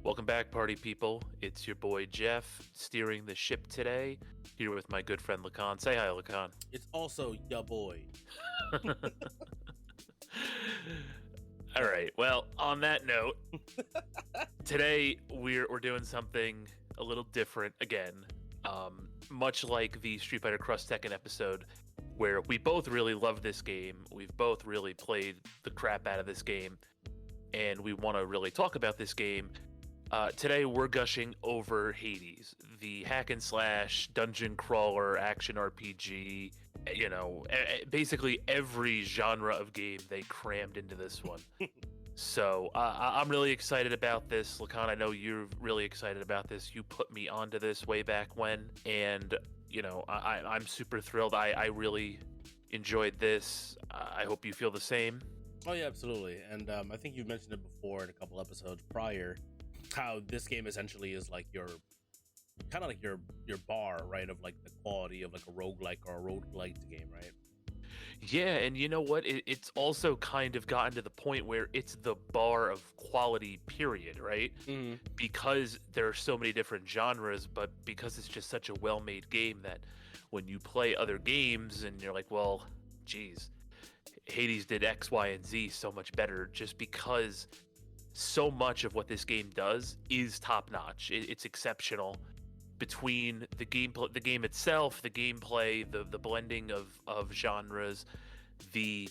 Welcome back, party people. It's your boy Jeff steering the ship today, here with my good friend Lakan. Say hi, Lakan. It's also ya boy. All right. Well, on that note, today we're doing something a little different again. Much like the Street Fighter Cross Tekken episode, where we both really love this game. We've both really played the crap out of this game, and we want to really talk about this game. Today we're gushing over Hades, the hack and slash dungeon crawler action RPG. Basically every genre of game they crammed into this one. So I'm really excited about this. Lakan, I know you're really excited about this. You put me onto this way back when, and I'm super thrilled. I really enjoyed this. I hope you feel the same. Oh yeah, absolutely. And I think you mentioned it before in a couple episodes prior, how this game essentially is like your bar, right, of like the quality of like a roguelike or a rogue-lite game, right? Yeah, and you know what? It's also kind of gotten to the point where it's the bar of quality, period, right? Mm-hmm. Because there are so many different genres, but because it's just such a well-made game that when you play other games and you're like, well, geez, Hades did X, Y, and Z so much better just because so much of what this game does is top-notch. It's exceptional. Between the game itself, the gameplay, the blending of genres, the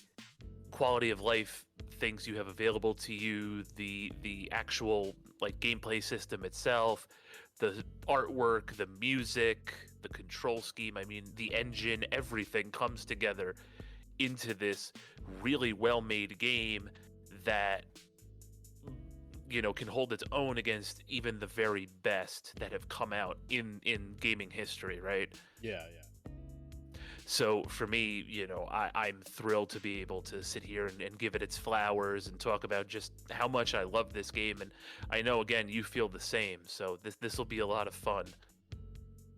quality of life things you have available to you, the actual like gameplay system itself, the artwork, the music, the control scheme, I mean the engine, everything comes together into this really well-made game that can hold its own against even the very best that have come out in gaming history, right? Yeah. So for me, I'm thrilled to be able to sit here and give it its flowers and talk about just how much I love this game. And I know, again, you feel the same. So this will be a lot of fun.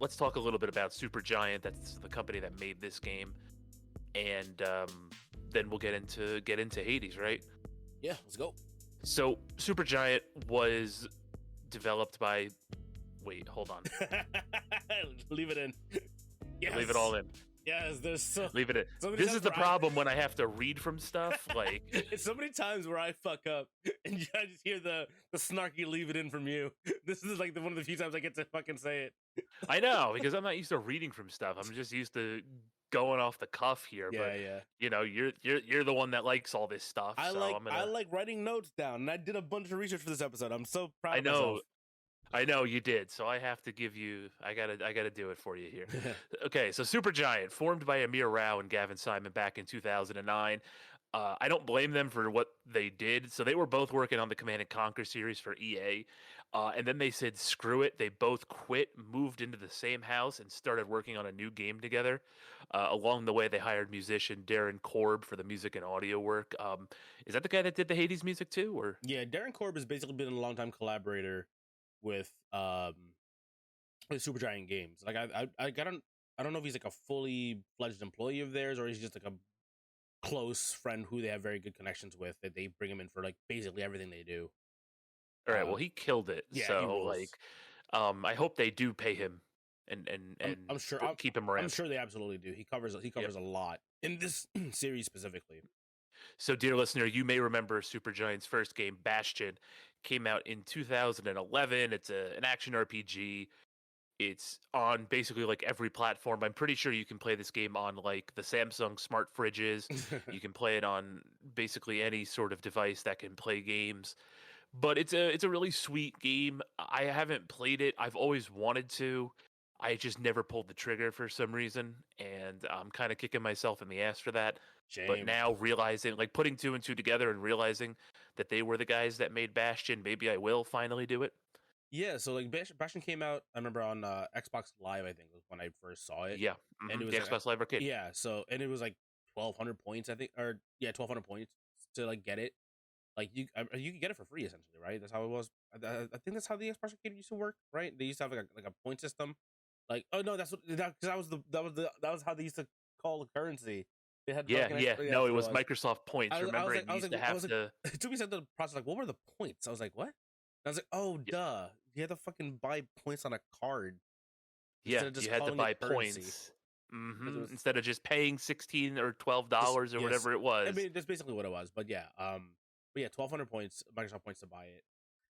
Let's talk a little bit about Supergiant. That's the company that made this game. And then we'll get into Hades, right? Yeah, let's go. So Supergiant was developed by... Wait, hold on. Leave it in. Yes. Leave it all in. Yes, there's Leave it in. This is the problem when I have to read from stuff. Like, it's so many times where I fuck up and I just hear the snarky "leave it in" from you. This is like one of the few times I get to fucking say it. I know, because I'm not used to reading from stuff. I'm just used to going off the cuff here. Yeah. You're the one that likes all this stuff. I so like writing notes down, and I did a bunch of research for this episode. I'm so proud of myself. I know you did, so I have to give you. I gotta do it for you here. Okay, so Supergiant, formed by Amir Rao and Gavin Simon back in 2009. I don't blame them for what they did. So they were both working on the Command and Conquer series for EA, and then they said screw it. They both quit, moved into the same house, and started working on a new game together. Along the way, they hired musician Darren Korb for the music and audio work. Is that the guy that did the Hades music too? Or yeah, Darren Korb has basically been a longtime collaborator with Supergiant Games. Like I don't know if he's like a fully fledged employee of theirs or he's just like a close friend who they have very good connections with, that they bring him in for like basically everything they do. All right, well, he killed it. Yeah, so like, I hope they do pay him and I'm sure keep him around. I'm sure they absolutely do. He covers a lot in this series specifically. So, dear listener, you may remember Supergiant's first game, Bastion, came out in 2011. It's an action RPG. It's on basically like every platform. I'm pretty sure you can play this game on like the Samsung smart fridges. You can play it on basically any sort of device that can play games. But it's a really sweet game. I haven't played it. I've always wanted to. I just never pulled the trigger for some reason, and I'm kind of kicking myself in the ass for that. Shame. But now realizing, like putting two and two together and realizing that they were the guys that made Bastion, maybe I will finally do it. Yeah, so like Bastion came out, I remember on Xbox Live, I think was when I first saw it. Yeah, and it was the like, Xbox Live Arcade. Yeah, so and it was like 1,200 points, I think, or yeah, 1,200 points to like get it. Like you could get it for free essentially, right? That's how it was. I think that's how the Xbox Arcade used to work, right? They used to have like a point system. Like, oh no, that was how they used to call the currency. They had No, it was Microsoft Points. Remember, it used to have to. It took me a second to process. Like, what were the points? I was like, what? I was like, oh, Y- duh. You have to fucking buy points on a card Yeah, instead of you just had to calling it buy currency. points. Because it was Instead of just paying $16 or $12 or yes. whatever it I was. mean, that's basically what it was. But yeah, 1,200 points, Microsoft points to buy it,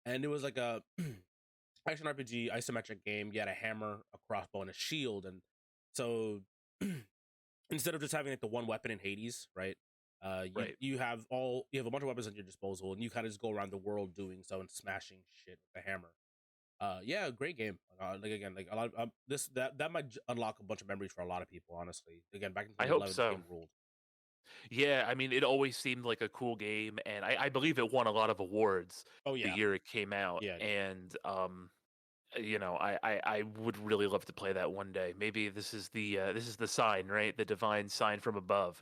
and it was like a action RPG isometric game. You had a hammer, a crossbow, and a shield, and so instead of just having like the one weapon in Hades, right? You Right. you have a bunch of weapons at your disposal, and you kind of just go around the world doing so and smashing shit with the hammer. Yeah, great game. Like again, like a lot of that might unlock a bunch of memories for a lot of people. Honestly, again, back in I hope 2011, this so. game ruled. Yeah, I mean, it always seemed like a cool game, and I believe it won a lot of awards Oh the yeah, year it came out. yeah, it did. And I would really love to play that one day. Maybe this is the sign, right? The divine sign from above.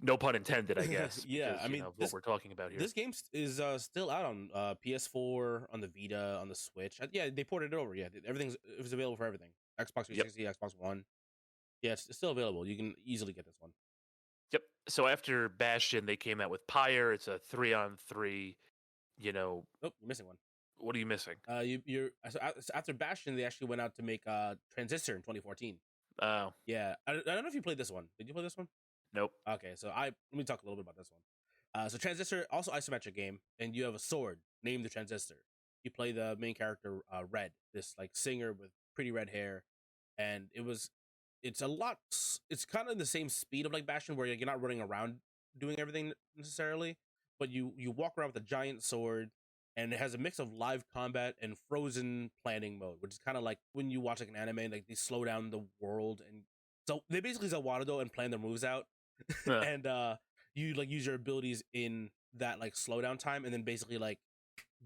No pun intended, I guess, Yeah, I because mean of what we're talking about here. this game is still out on PS4, on the Vita, on the Switch. Yeah, they ported it over. Yeah, it was available for everything. Xbox Yep. 360, Xbox One. Yeah, it's still available. You can easily get this one. Yep. So after Bastion, they came out with Pyre. It's a 3-on-3. You know, Oh, you're missing one. what are you missing? So after Bastion, they actually went out to make Transistor in 2014. Oh, Yeah, I don't know if you played this one. Did you play this one? nope. Okay, so let me talk a little bit about this one. So Transistor, also isometric game, and you have a sword named the Transistor. You play the main character, Red, this like singer with pretty red hair, and it's a lot. It's kind of in the same speed of like Bastion, where you're not running around doing everything necessarily, but you walk around with a giant sword, and it has a mix of live combat and frozen planning mode, which is kind of like when you watch like an anime, like they slow down the world, and so they basically Zawado and plan their moves out, Huh. and you like use your abilities in that like slowdown time, and then basically like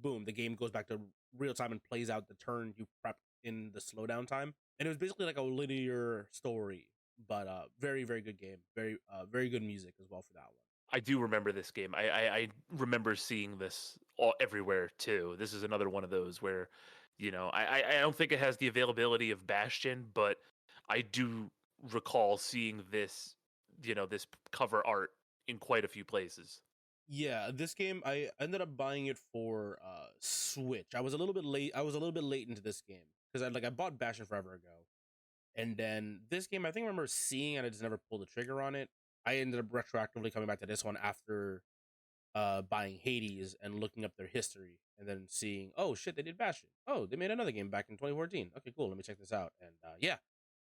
boom, the game goes back to real time and plays out the turn you prepped in the slowdown time. And it was basically like a linear story, but very very good game, very good music as well for that one. I do remember this game. I remember seeing this everywhere too. This is another one of those where, I don't think it has the availability of Bastion, but I do recall seeing this, this cover art in quite a few places. Yeah, this game I ended up buying it for Switch. I was a little bit late. I was a little bit late into this game because I bought Bastion forever ago, and then this game I think I remember seeing and I just never pulled the trigger on it. I ended up retroactively coming back to this one after buying Hades and looking up their history and then seeing, oh shit, they did Bastion. Oh, they made another game back in 2014. Okay, cool. Let me check this out. And yeah,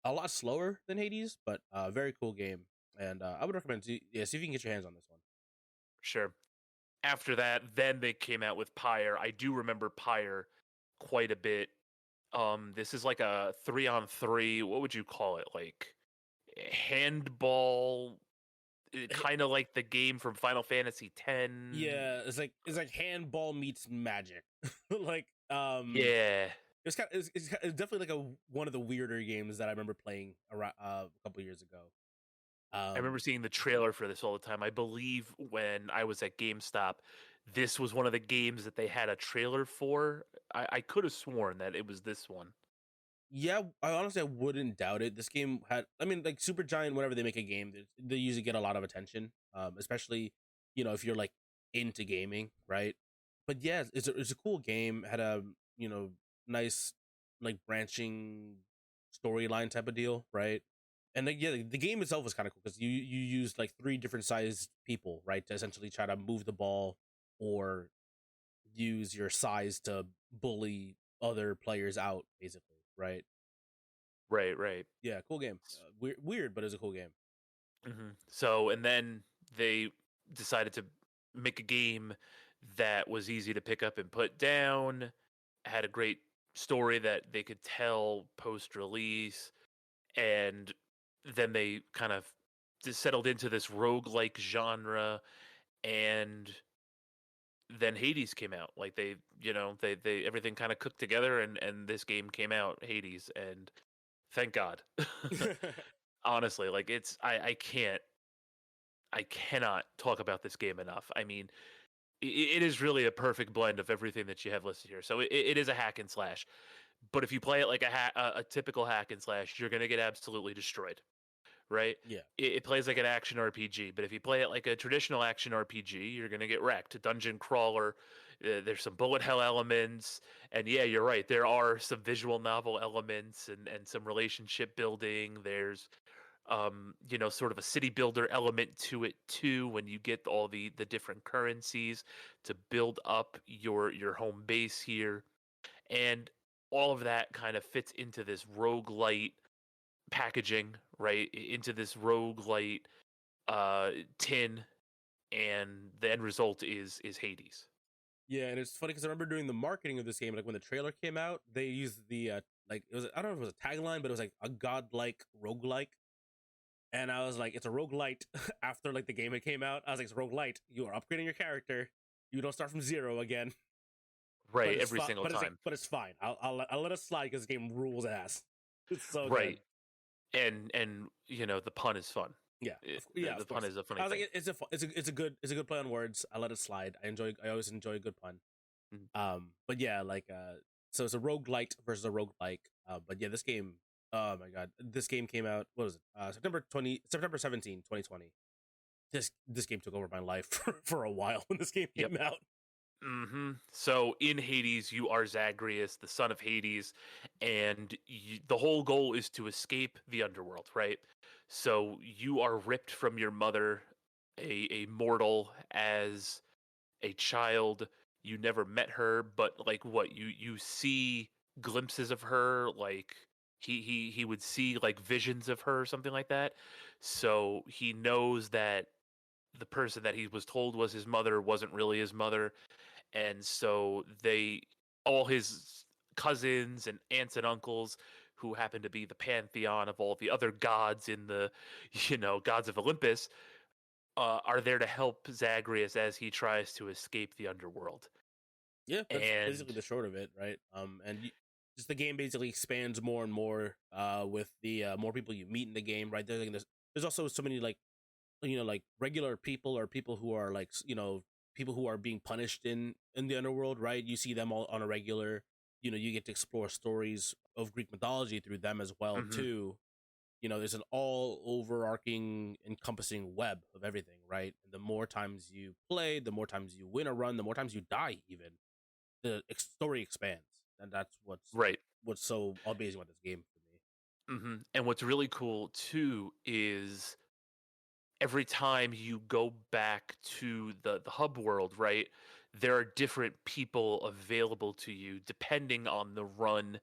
a lot slower than Hades, but very cool game. And I would recommend see if you can get your hands on this one. Sure. After that, then they came out with Pyre. I do remember Pyre quite a bit. This is like a 3-on-3. What would you call it? Like handball, kind of like the game from Final Fantasy X. Yeah, it's like handball meets magic. like Yeah, it's definitely like one of the weirder games that I remember playing around a couple years ago. I remember seeing the trailer for this all the time. I believe when I was at GameStop, this was one of the games that they had a trailer for. I could have sworn that it was this one. Yeah, I wouldn't doubt it. This game had, I mean, like Super Giant. Whenever they make a game, they usually get a lot of attention. Especially if you're like into gaming, right? But yeah, it's a cool game. Had a nice like branching storyline type of deal, right? And like, yeah, the game itself was kind of cool because you use like three different sized people, right, to essentially try to move the ball or use your size to bully other players out, basically, right? Right, right. Yeah, cool game. Weird, but it's a cool game. So, and then they decided to make a game that was easy to pick up and put down, had a great story that they could tell post release, and then they kind of just settled into this rogue-like genre, and then Hades came out. Like they everything kind of cooked together, and this game came out, Hades, and thank God. Honestly, like I cannot talk about this game enough. I mean, it is really a perfect blend of everything that you have listed here. So it is a hack and slash, but if you play it like a typical hack and slash, you're gonna get absolutely destroyed, right? Yeah. It plays like an action RPG, but if you play it like a traditional action RPG, you're gonna get wrecked. A dungeon crawler, There's some bullet hell elements, and yeah, you're right. There are some visual novel elements and some relationship building. There's sort of a city builder element to it too, when you get all the different currencies to build up your home base here. And all of that kind of fits into this roguelite packaging, right? Into this roguelite tin, and the end result is Hades. Yeah, and it's funny because I remember doing the marketing of this game, like when the trailer came out, they used the like it was, I don't know if it was a tagline, but it was like a godlike roguelike. And I was like, it's a roguelite. After like the game it came out, I was like, it's a roguelite. You are upgrading your character. You don't start from zero again. Right, every single time. But it's fine. I'll let it slide because the game rules ass. It's so Right. good. And the pun is fun. Yeah, The pun is a funny I was thing. like, it's a good play on words. I let it slide. I always enjoy a good pun. Mhm. But yeah, like so it's a roguelite versus a roguelike. But yeah, this game, oh my god, this game came out. What was it? September 17, 2020. This game took over my life for a while when this game Yep. came out. So in Hades, you are Zagreus, the son of Hades, and the whole goal is to escape the underworld, right? So you are ripped from your mother, a mortal, as a child. You never met her, but like what you see glimpses of her, like he would see like visions of her, something like that. So he knows that the person that he was told was his mother wasn't really his mother, and so all his cousins and aunts and uncles, who happen to be the pantheon of all the other gods in the gods of Olympus, are there to help Zagreus as he tries to escape the underworld. Yeah, that's And basically the short of it, right? Just the game basically expands more and more with the more people you meet in the game, right? There's also so many like like regular people or people who are like people who are being punished in the underworld, right? You see them all on a regular. You get to explore stories of Greek mythology through them as well mhm, too. There's an all overarching encompassing web of everything, right? And the more times you play, the more times you win a run, the more times you die, even the story expands, and that's right. what's so amazing about this game for me. And what's really cool too is every time you go back to the hub world, right? There are different people available to you depending on the run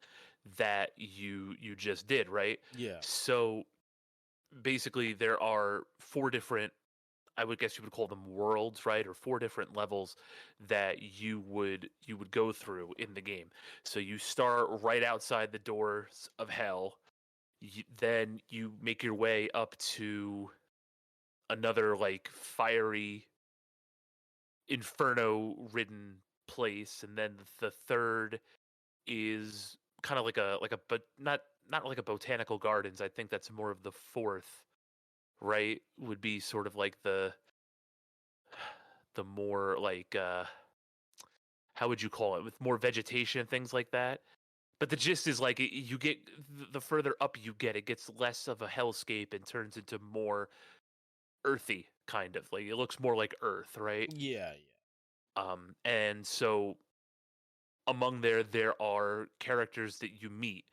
that you just did, right? Yeah. So basically there are four different, I would guess you would call them worlds, right? Or four different levels that you would go through in the game. So you start right outside the doors of hell. Then you make your way up to another like fiery inferno ridden place, and then the third is kind of but not like a botanical gardens. I think that's more of the fourth, right? Would be sort of like the more like how would you call it, with more vegetation, things like that. But the gist is like you get the further up you get, it gets less of a hellscape and turns into more earthy, kind of like it looks more like earth, right? Yeah. And so among there are characters that you meet.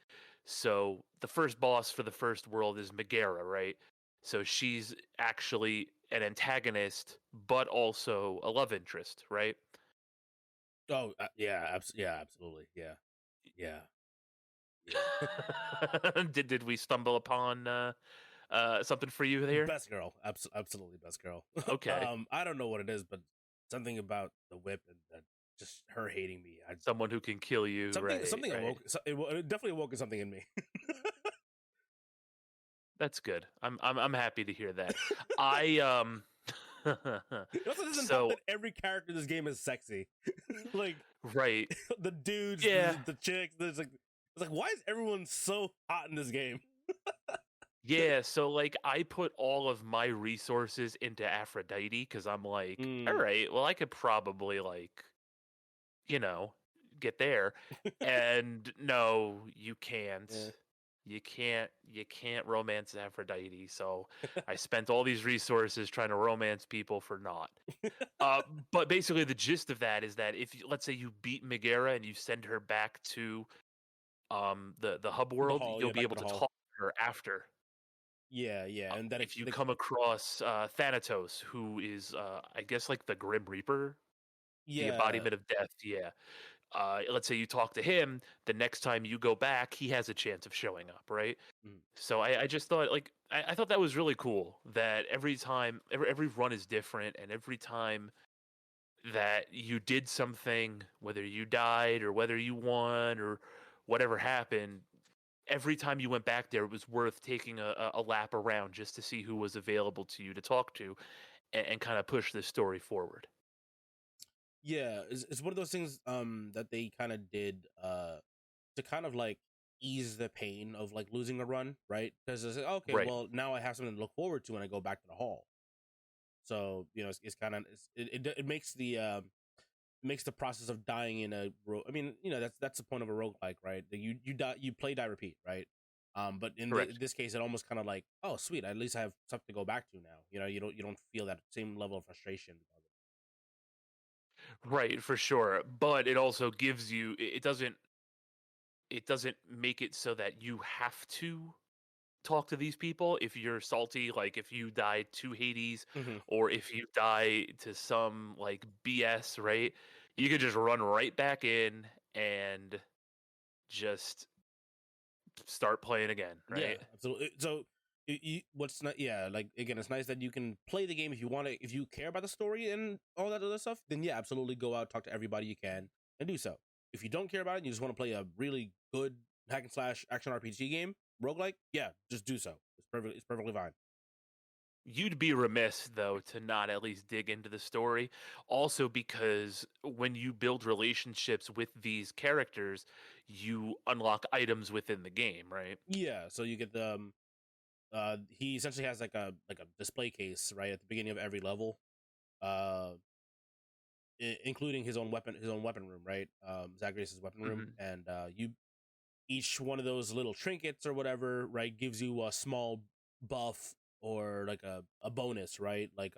So the first boss for the first world is Megara, right? So she's actually an antagonist, but also a love interest, right? Oh, yeah, absolutely. Yeah. Yeah. Yeah. Did we stumble upon something for you there? Best girl. Absolutely best girl. Okay, I don't know what it is, but something about the whip and that just her hating me. someone who can kill you, right? Something Right. awoke. It definitely awoke something in me. That's good. I'm happy to hear that. I It also doesn't help so that every character in this game is sexy. Like right. the dudes, Yeah. the chicks. It's like, why is everyone so hot in this game? Yeah, so like I put all of my resources into Aphrodite because I'm like, all Mm, right, well, I could probably like, you know, get there. And no, you can't. yeah. you can't romance Aphrodite. So I spent all these resources trying to romance people for naught. Uh, but basically, the gist of that is that if let's say you beat Megara and you send her back to the hub The world, hall, you'll yeah, be back to able the to hall. talk to her after. Yeah, and that If you come across Thanatos, who is I guess like the Grim Reaper, the yeah, embodiment of death, yeah. Let's say you talk to him, the next time you go back, he has a chance of showing up, right? mm, So I just thought like I thought that was really cool that every time every run is different, and every time that you did something, whether you died or whether you won or whatever happened, every time you went back there, it was worth taking a lap around just to see who was available to you to talk to, and kind of push this story forward. yeah. It's one of those things that they kind of did to kind of like ease the pain of like losing a run, right? Because it's like, okay, Right. well now I have something to look forward to when I go back to the hall. So it's kind of it makes the process of dying in I mean, that's the point of a roguelike, right? That you die, you play, die, repeat, right? But in Correct. this case, it almost kind of like, oh, sweet, at least I have something to go back to now. You don't feel that same level of frustration. Right, for sure. But it also gives you it doesn't make it so that you have to talk to these people if you're salty, like if you die to Hades Hmm. or if you die to some like BS, right? You could just run right back in and just start playing again, Yeah, right? absolutely. So, what's not? Yeah, like again, it's nice that you can play the game if you want to. If you care about the story and all that other stuff, then yeah, absolutely go out, talk to everybody you can, and do so. If you don't care about it, and you just want to play a really good hack and slash action RPG game, roguelike, yeah, just do so. It's perfectly fine. You'd be remiss though to not at least dig into the story. Also because when you build relationships with these characters, you unlock items within the game, right? Yeah, so you get the he essentially has like a display case right at the beginning of every level, uh, including his own weapon room, right? Zagreus' weapon room, Hmm. and you each one of those little trinkets or whatever, right, gives you a small buff or like a bonus, right? Right.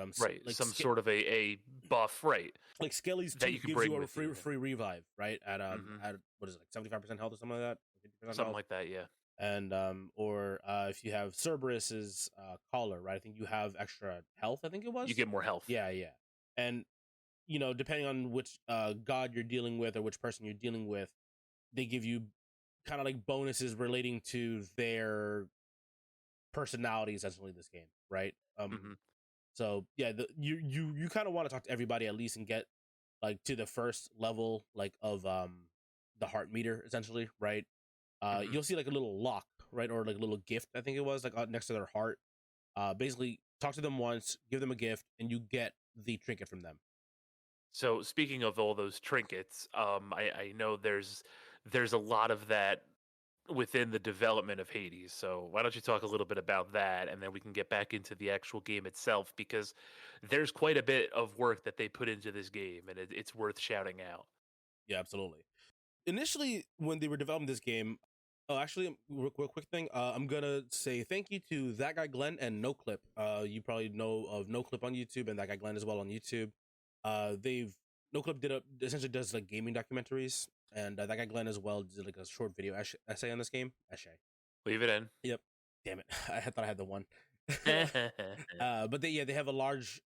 Some sort of a buff, right? like Skelly's That you tooth could gives you bring a with you. free revive, right? Hmm. At what is it, like 75% health or something like that, 50% Something health. like that, yeah. And or if you have Cerberus's collar, right? I think you have extra health. I think it You was. get more health. Yeah. And depending on which god you're dealing with or which person you're dealing with, they give you kind of like bonuses relating to their personality essentially in this game, right? Hmm. So yeah, you kind of want to talk to everybody at least and get like to the first level like of the heart meter essentially, right? Hmm. You'll see like a little lock, right, or like a little gift. I think it was like next to their heart. Basically, talk to them once, give them a gift, and you get the trinket from them. So speaking of all those trinkets, I know there's a lot of that within the development of Hades. So why don't you talk a little bit about that, and then we can get back into the actual game itself, because there's quite a bit of work that they put into this game, and it's worth shouting out. Yeah, absolutely. Initially, when they were developing this game, oh, actually, real quick thing. I'm gonna say thank you to that guy Glenn and No Clip. You probably know of No Clip on YouTube and that guy Glenn as well on YouTube. They've No Clip essentially does like gaming documentaries, and that guy Glenn as well did like a short video essay on this game. Essay. Leave it in. Yep. Damn it. I thought I had the one. But they have a large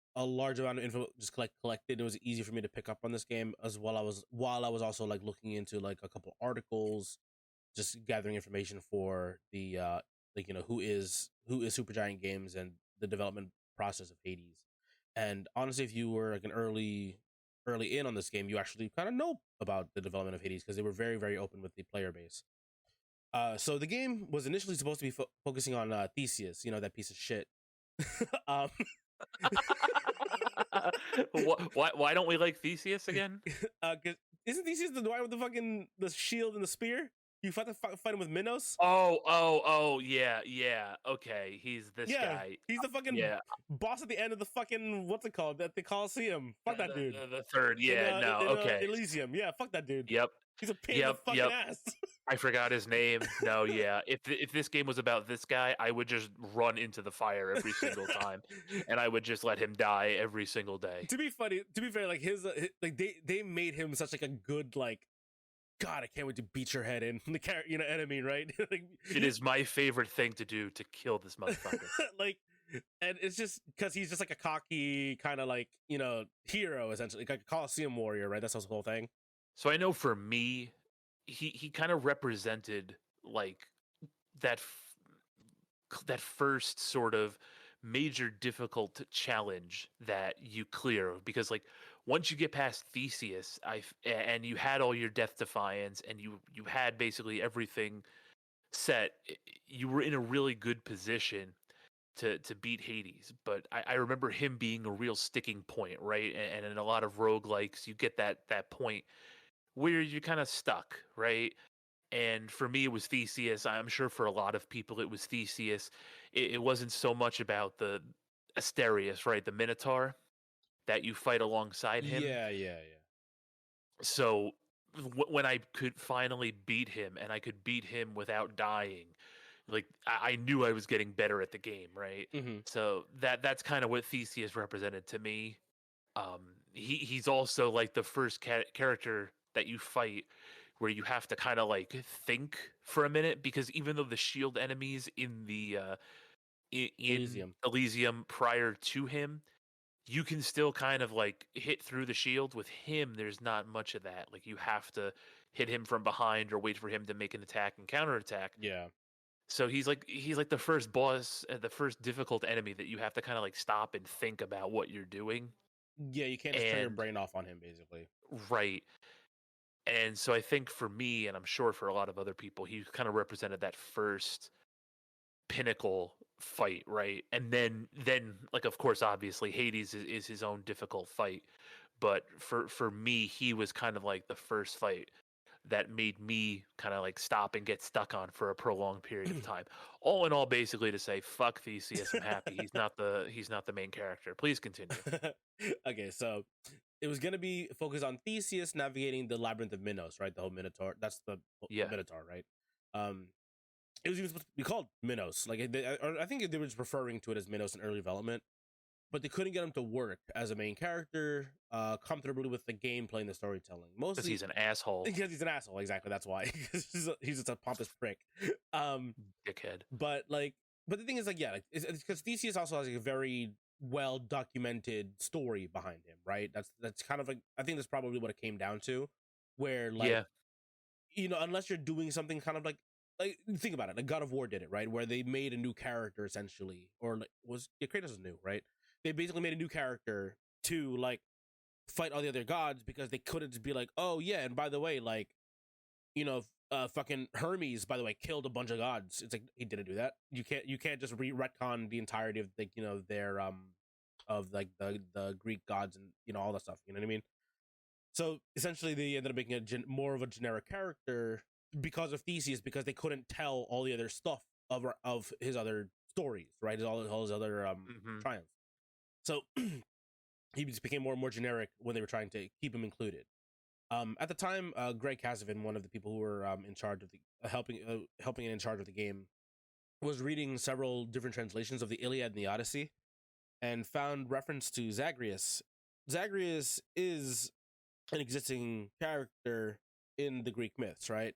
amount of info just collected. It was easy for me to pick up on this game as well. While I was also like looking into like a couple articles, just gathering information for the like who is Supergiant Games and the development process of Hades. And honestly, if you were like an early in on this game, you actually kind of know about the development of Hades because they were very very open with the player base. So the game was initially supposed to be focusing on Theseus, that piece of shit. um, Why don't we like Theseus again? 'cause isn't Theseus the guy with the fucking the shield and the spear? You fight him with Minos. Oh, yeah. Okay, he's this Yeah, guy. he's the fucking Yeah, boss at the end of the fucking what's it called? At the Coliseum. Fuck that dude. the third. In Yeah, no. Okay. Elysium. Yeah, fuck that dude. Yep. He's a pain in the fucking Yep. ass. I forgot his name. No, yeah. If this game was about this guy, I would just run into the fire every single time, and I would just let him die every single day. To be fair, like his like they made him such like a good like. God, I can't wait to beat your head in the enemy, right? Like, It is my favorite thing to do to kill this motherfucker. like, and it's just because he's just like a cocky kind of like hero essentially, like a Coliseum warrior, right? That's his whole thing. So I know for me, he kind of represented like that that first sort of major difficult challenge that you clear, because like once you get past Theseus, and you had all your death defiance and you had basically everything set, you were in a really good position to beat Hades. But I remember him being a real sticking point, right? And in a lot of roguelikes, you get that point where you're kind of stuck, right? And for me, it was Theseus. I'm sure for a lot of people, it was Theseus. It wasn't so much about the Asterius, right? The Minotaur that you fight alongside him. Yeah. So when I could finally beat him, and I could beat him without dying, like I knew I was getting better at the game, right? Mm-hmm. So that's kind of what Theseus represented to me. He's also like the first character that you fight where you have to kind of like think for a minute, because even though the shield enemies in the in Elysium prior to him, you can still kind of like hit through the shield. With him, there's not much of that. Like you have to hit him from behind or wait for him to make an attack and counterattack. Yeah. So he's like the first boss, the first difficult enemy that you have to kind of like stop and think about what you're doing. Yeah, you can't just turn your brain off on him, basically. Right. And so I think for me, and I'm sure for a lot of other people, he kind of represented that first pinnacle fight, right? And then like of course obviously Hades is his own difficult fight, but for me, he was kind of like the first fight that made me kind of like stop and get stuck on for a prolonged period of time. All in all, basically to say fuck Theseus, I'm happy he's not the main character. Please continue. Okay, so it was gonna be focused on Theseus navigating the labyrinth of Minos, right? The whole Minotaur. That's the Minotaur, right? It was even supposed to be called Minos. Like I think they were just referring to it as Minos in early development, but they couldn't get him to work as a main character comfortably with the gameplay and the storytelling. Mostly because he's an asshole. Because he's an asshole, exactly. That's why. He's just a pompous prick. Dickhead. But the thing is, like, yeah, like, it's because Theseus also has like a very well documented story behind him, right? That's kind of like, I think that's probably what it came down to, where like, unless you're doing something kind of like think about it, like God of War did it, right? Where they made a new character essentially, or like Kratos was new, right? They basically made a new character to like fight all the other gods, because they couldn't just be like, oh yeah, and by the way, like, fucking Hermes, by the way, killed a bunch of gods. It's like, he didn't do that. You can't just retcon the entirety of like their of like the Greek gods and all that stuff. You know what I mean? So essentially, they ended up making more of a generic character because of Theseus, because they couldn't tell all the other stuff of his other stories, right? All his other triumphs. So he just became more and more generic when they were trying to keep him included. At the time, Greg Kasavin, one of the people who were in charge of the helping and in charge of the game, was reading several different translations of the Iliad and the Odyssey, and found reference to Zagreus. Zagreus is an existing character in the Greek myths, right?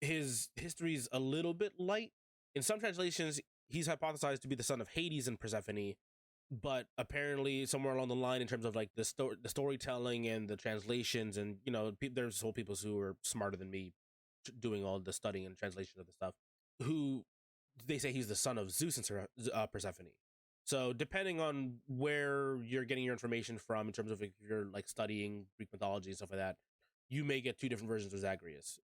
His history is a little bit light. In some translations, he's hypothesized to be the son of Hades and Persephone, but apparently somewhere along the line, in terms of like the storytelling and the translations, and there's whole people who are smarter than me doing all the studying and translation of the stuff, who they say he's the son of Zeus and Persephone. So depending on where you're getting your information from, in terms of if you're like studying Greek mythology and stuff like that, you may get two different versions of Zagreus.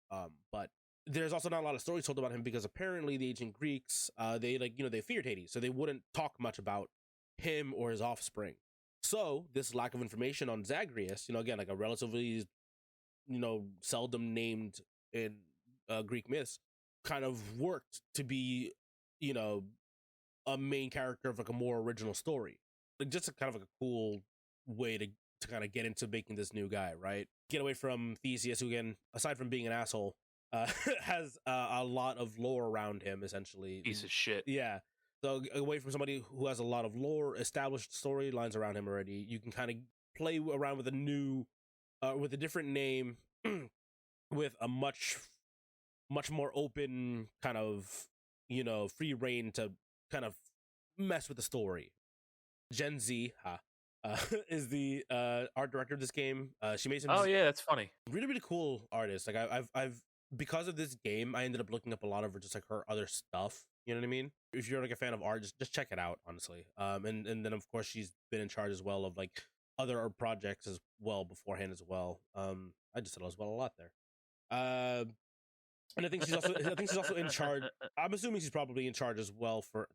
But there's also not a lot of stories told about him, because apparently the ancient Greeks, they feared Hades, so they wouldn't talk much about him or his offspring. So this lack of information on Zagreus, again, like a relatively, seldom named in Greek myths, kind of worked to be, you know, a main character of like a more original story. Like just a kind of like a cool way to kind of get into making this new guy, right? Get away from Theseus, who again, aside from being an asshole, has a lot of lore around him, essentially. Piece of shit. Yeah. So away from somebody who has a lot of lore, established storylines around him already, you can kind of play around with a new, with a different name, with a much more open kind of, you know, free reign to kind of mess with the story. Gen Z is the art director of this game. She made some Oh yeah, that's funny. really cool artists. Like I've because of this game, I ended up looking up a lot of her, just like her other stuff. You know what I mean? If you're like a fan of art, just check it out, honestly. And then of course she's been in charge as well of like other art projects as well beforehand as well. I just said as well a lot there. And I think she's also in charge. I'm assuming she's probably in charge as well for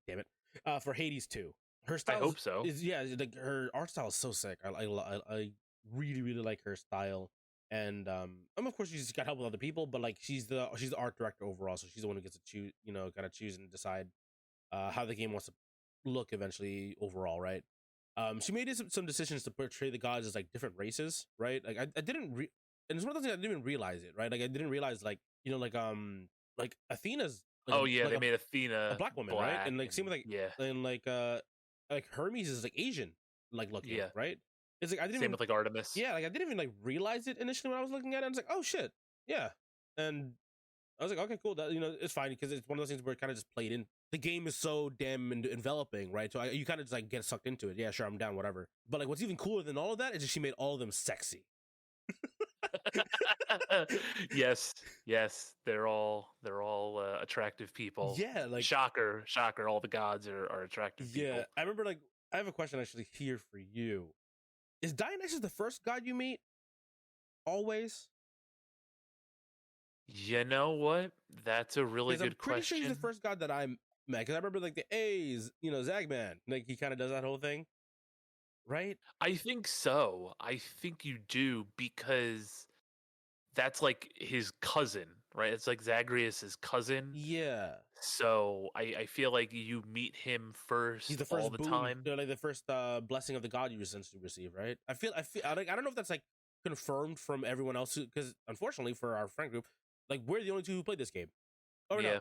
for Hades 2. Her style, I hope so. Is yeah, like her art style is so sick. I really like her style, and of course she's got help with other people, but like she's the art director overall, so she's the one who gets to choose, you know, kind of choose and decide how the game wants to look eventually overall, right? She made some decisions to portray the gods as like different races, right? Like I didn't and it's one of those things I didn't even realize it, right? Like I didn't realize like, you know, like Athena's like oh yeah, they made Athena a black woman, right? And like same with like yeah, and like Hermes is like Asian like looking, yeah, right? It's like I didn't same even, with like Artemis. yeah, like I didn't even like realize it initially when I was looking at it. I was like, oh shit, yeah, and I was like, okay, cool, that, you know, it's fine because it's one of those things where it kind of just played in. The game is so damn enveloping, right? So you kind of just like get sucked into it. Yeah, sure, I'm down, whatever. But like, what's even cooler than all of that is that she made all of them sexy. yes, they're all attractive people. Yeah, like shocker, all the gods are attractive people. Yeah, I remember like I have a question actually here for you. Is Dionysus the first god you meet? Always? You know what? That's a really good I'm pretty question. sure he's the first god that I met. Because I remember like the A's, you know, Zagman. Like he kind of does that whole thing. Right? I think so. I think you do because that's like his cousin, right? It's like Zagreus's cousin. Yeah. So I feel like you meet him first. He's the first all the boon, time. you know, like the first blessing of the god you essentially receive, right? I feel like I don't know if that's like confirmed from everyone else, because unfortunately for our friend group, like we're the only two who played this game. Oh yeah. No,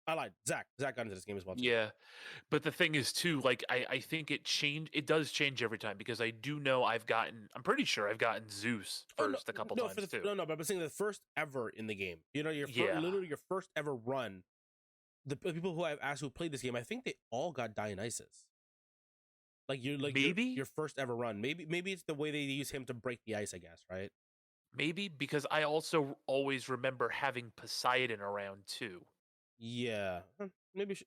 I lied. Zach got into this game as well too. Yeah, but the thing is too, like I think it does change every time, because I do know I'm pretty sure I've gotten Zeus first a couple times too. No, but I'm saying the first ever in the game. You know, literally your first ever run. The people who I've asked who played this game, I think they all got Dionysus. Like maybe your first ever run. Maybe it's the way they use him to break the ice, I guess, right? Maybe, because I also always remember having Poseidon around too. Yeah, maybe.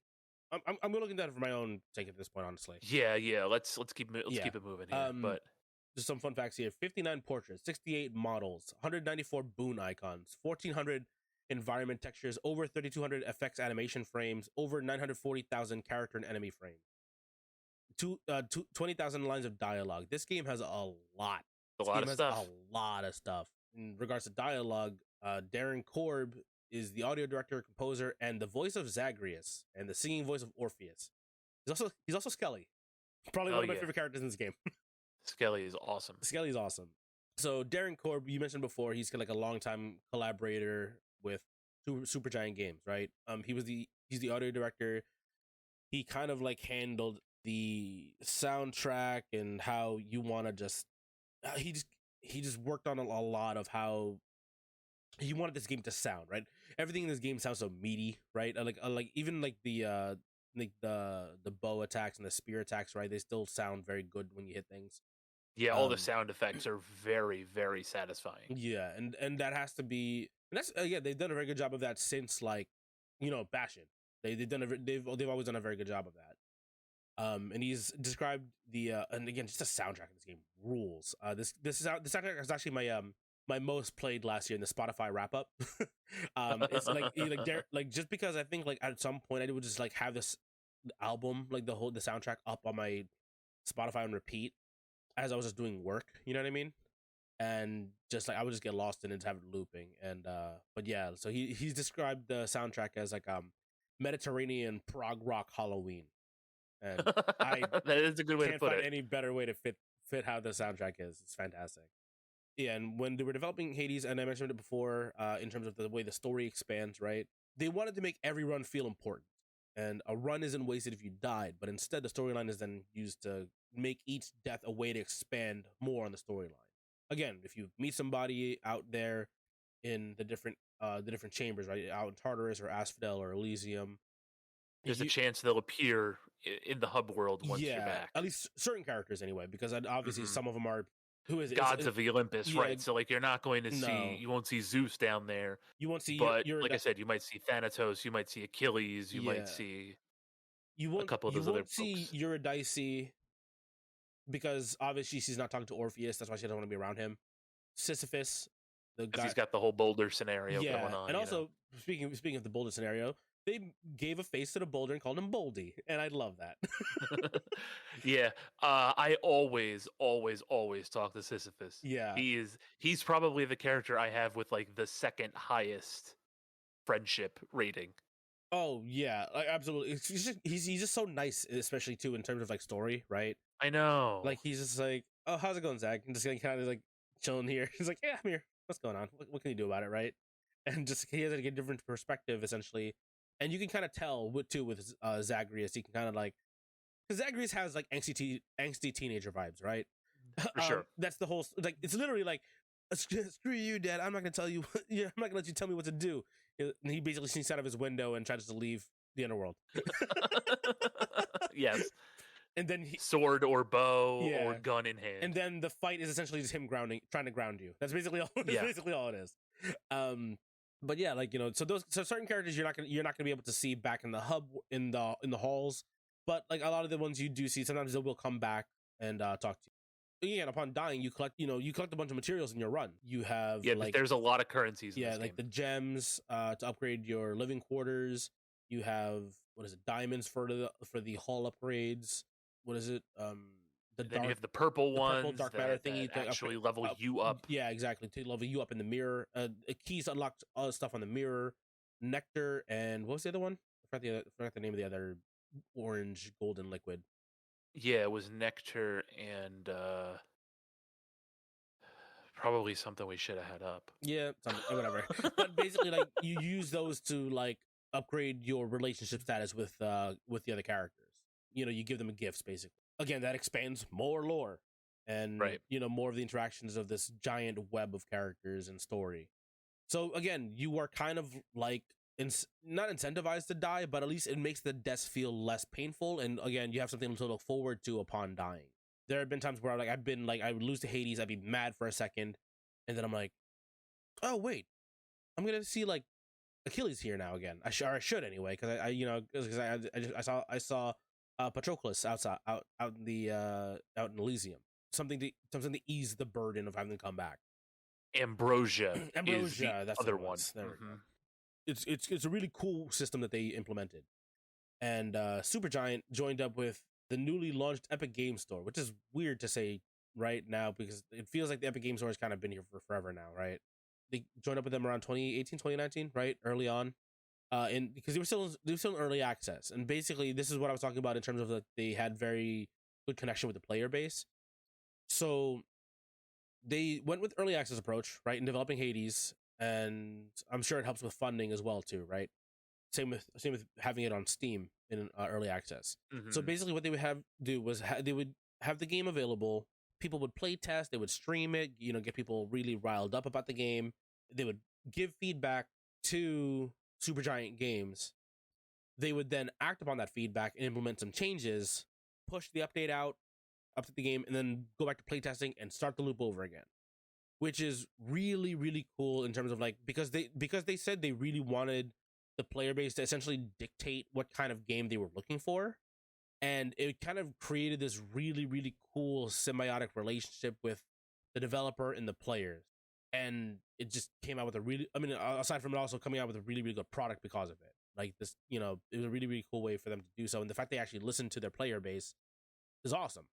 I'm gonna look into that for my own sake at this point, honestly. Yeah. Let's keep it moving here. But just some fun facts here: 59 portraits, 68 models, 194 boon icons, 1,400 environment textures, over 3,200 effects animation frames, over 940,000 character and enemy frames, 20,000 lines of dialogue. This game has a lot. A lot of stuff. In regards to dialogue, Darren Korb is the audio director, composer, and the voice of Zagreus, and the singing voice of Orpheus. He's also Skelly. Probably one of my favorite characters in this game. Skelly is awesome. Skelly is awesome. So Darren Korb, you mentioned before, he's like a longtime collaborator with Supergiant Games, right? He's the audio director. He kind of like handled the soundtrack and how you want to just he just worked on a lot of how he wanted this game to sound, right? Everything in this game sounds so meaty, right? Like even like the bow attacks and the spear attacks, right? They still sound very good when you hit things. Yeah, all the sound effects are very, very satisfying. Yeah, and that has to be, and that's they've done a very good job of that since, like, you know, Bastion. They've always done a very good job of that. And he's described the and again, just the soundtrack of this game rules. The soundtrack is actually my most played last year in the Spotify wrap up. It's like just because I think like at some point I would just like have this album, like the soundtrack up on my Spotify on repeat as I was just doing work. You know what I mean? and just like I would just get lost in it, have it looping. And but yeah, so he's described the soundtrack as like Mediterranean prog rock Halloween, and I That is a good way to can't put find it. any better way to fit how the soundtrack is. It's fantastic. Yeah, and when they were developing Hades, and I mentioned it before, in terms of the way the story expands, right? They wanted to make every run feel important, and a run isn't wasted if you died, but instead the storyline is then used to make each death a way to expand more on the storyline. Again, if you meet somebody out there in the different chambers, right, out in Tartarus or Asphodel or Elysium, There's a you chance they'll appear in the hub world once you're yeah, back. at least certain characters anyway, because obviously Mhm. some of them are who is it? Gods of the Olympus, Yeah, right? So like you're not going to see, no, you won't see Zeus down there, you won't see but your like I said, you might see Thanatos, you might see Achilles, you might yeah. see a couple of You those other won't see folks. Eurydice because obviously she's not talking to Orpheus. That's why she doesn't want to be around him. Sisyphus, the Because guy, he's got the whole boulder scenario going yeah. on, And also speaking of the boulder scenario, they gave a face to the boulder and called him Boldy, and I love that. Yeah, I always talk to Sisyphus. Yeah. He's probably the character I have with like the second highest friendship rating. Oh yeah, like, absolutely. He's just so nice, especially too in terms of like story, right? I know. Like he's just like, oh, how's it going, Zach? And just kind of like chilling here. He's like, yeah, I'm here. What's going on? What can you do about it, right? And just he has like a different perspective essentially, and you can kind of tell with Zagreus. He can kind of like because Zagreus has like angsty teenager vibes, right? For sure. That's the whole like it's literally like screw you, Dad. I'm not gonna tell you. Yeah, I'm not gonna let you tell me what to do. And he basically sneaks out of his window and tries to leave the underworld. Yes. And then Sword or bow or yeah, gun in hand. and then the fight is essentially just him trying to ground you. That's basically all. That's Yeah. basically all it is. But yeah, like so certain characters you're not gonna be able to see back in the hub in the halls, but like a lot of the ones you do see, sometimes they will come back and talk to you. Again, upon dying, you collect a bunch of materials in your run. You have like there's a lot of currencies in this like game. the gems to upgrade your living quarters. You have what is it, diamonds for the hall upgrades. What is it? Then you have the purple ones, dark matter thingy that actually level you up. Yeah, exactly, to level you up in the mirror. Keys unlock all the stuff on the mirror, nectar, and what was the other one? I forgot the name of the other orange golden liquid. Yeah, it was nectar and probably something we should have had up. Yeah, whatever. But basically, like you use those to like upgrade your relationship status with the other characters. You give them gifts basically. Again, that expands more lore and Right. More of the interactions of this giant web of characters and story. So again, you are kind of like not incentivized to die, but at least it makes the deaths feel less painful. And again, you have something to look forward to upon dying. There have been times where I would lose to Hades, I'd be mad for a second, and then I'm like, oh wait, I'm gonna see like Achilles here now again. I should anyway, because I saw Patroclus out in Elysium. Something to ease the burden of having to come back. Ambrosia is the that's other what it one. was. There we go. It's a really cool system that they implemented. And Supergiant joined up with the newly launched Epic Game Store, which is weird to say right now because it feels like the Epic Game Store has kind of been here for forever now, right? They joined up with them around 2018, 2019, right? Early on. And because they were still in early access. And basically this is what I was talking about in terms of that they had very good connection with the player base. So they went with early access approach, right, in developing Hades, and I'm sure it helps with funding as well too, right? Same with having it on Steam in early access. Mm-hmm. So basically, what they would do was they would have the game available. People would play test. They would stream it. Get people really riled up about the game. They would give feedback to Supergiant Games. They would then act upon that feedback and implement some changes, push the update out, update the game, and then go back to playtesting and start the loop over again. Which is really, really cool in terms of like because they said they really wanted the player base to essentially dictate what kind of game they were looking for. And it kind of created this really, really cool symbiotic relationship with the developer and the players. And it just came out with aside from it also coming out with a really, really good product because of it. Like this, it was a really, really cool way for them to do so. And the fact they actually listened to their player base is awesome.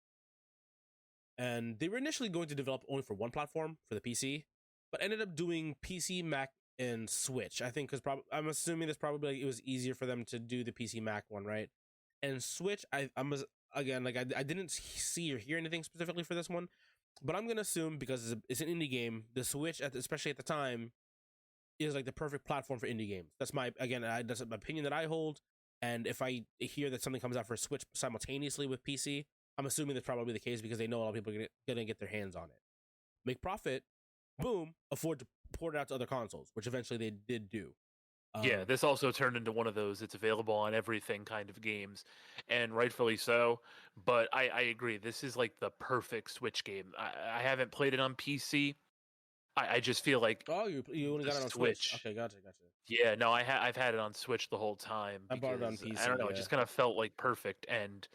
and they were initially going to develop only for one platform for the PC, but ended up doing PC, Mac, and Switch. I think because I'm assuming that's probably like, it was easier for them to do the PC Mac one, right? And Switch, again like I didn't see or hear anything specifically for this one, but I'm gonna assume because it's an indie game, the Switch, especially at the time, is like the perfect platform for indie games. That's that's an opinion that I hold. And if I hear that something comes out for Switch simultaneously with PC, I'm assuming that's probably the case because they know a lot of people are gonna get their hands on it, make profit, boom, afford to port it out to other consoles, which eventually they did do. Yeah, this also turned into one of those it's available on everything kind of games, and rightfully so. But I agree, this is like the perfect Switch game. I haven't played it on PC. I just feel like Oh, you only the got it on Switch. Okay, gotcha. Yeah, no, I've had it on Switch the whole time I bought it on because PC. I don't know, it just kind of felt like perfect, and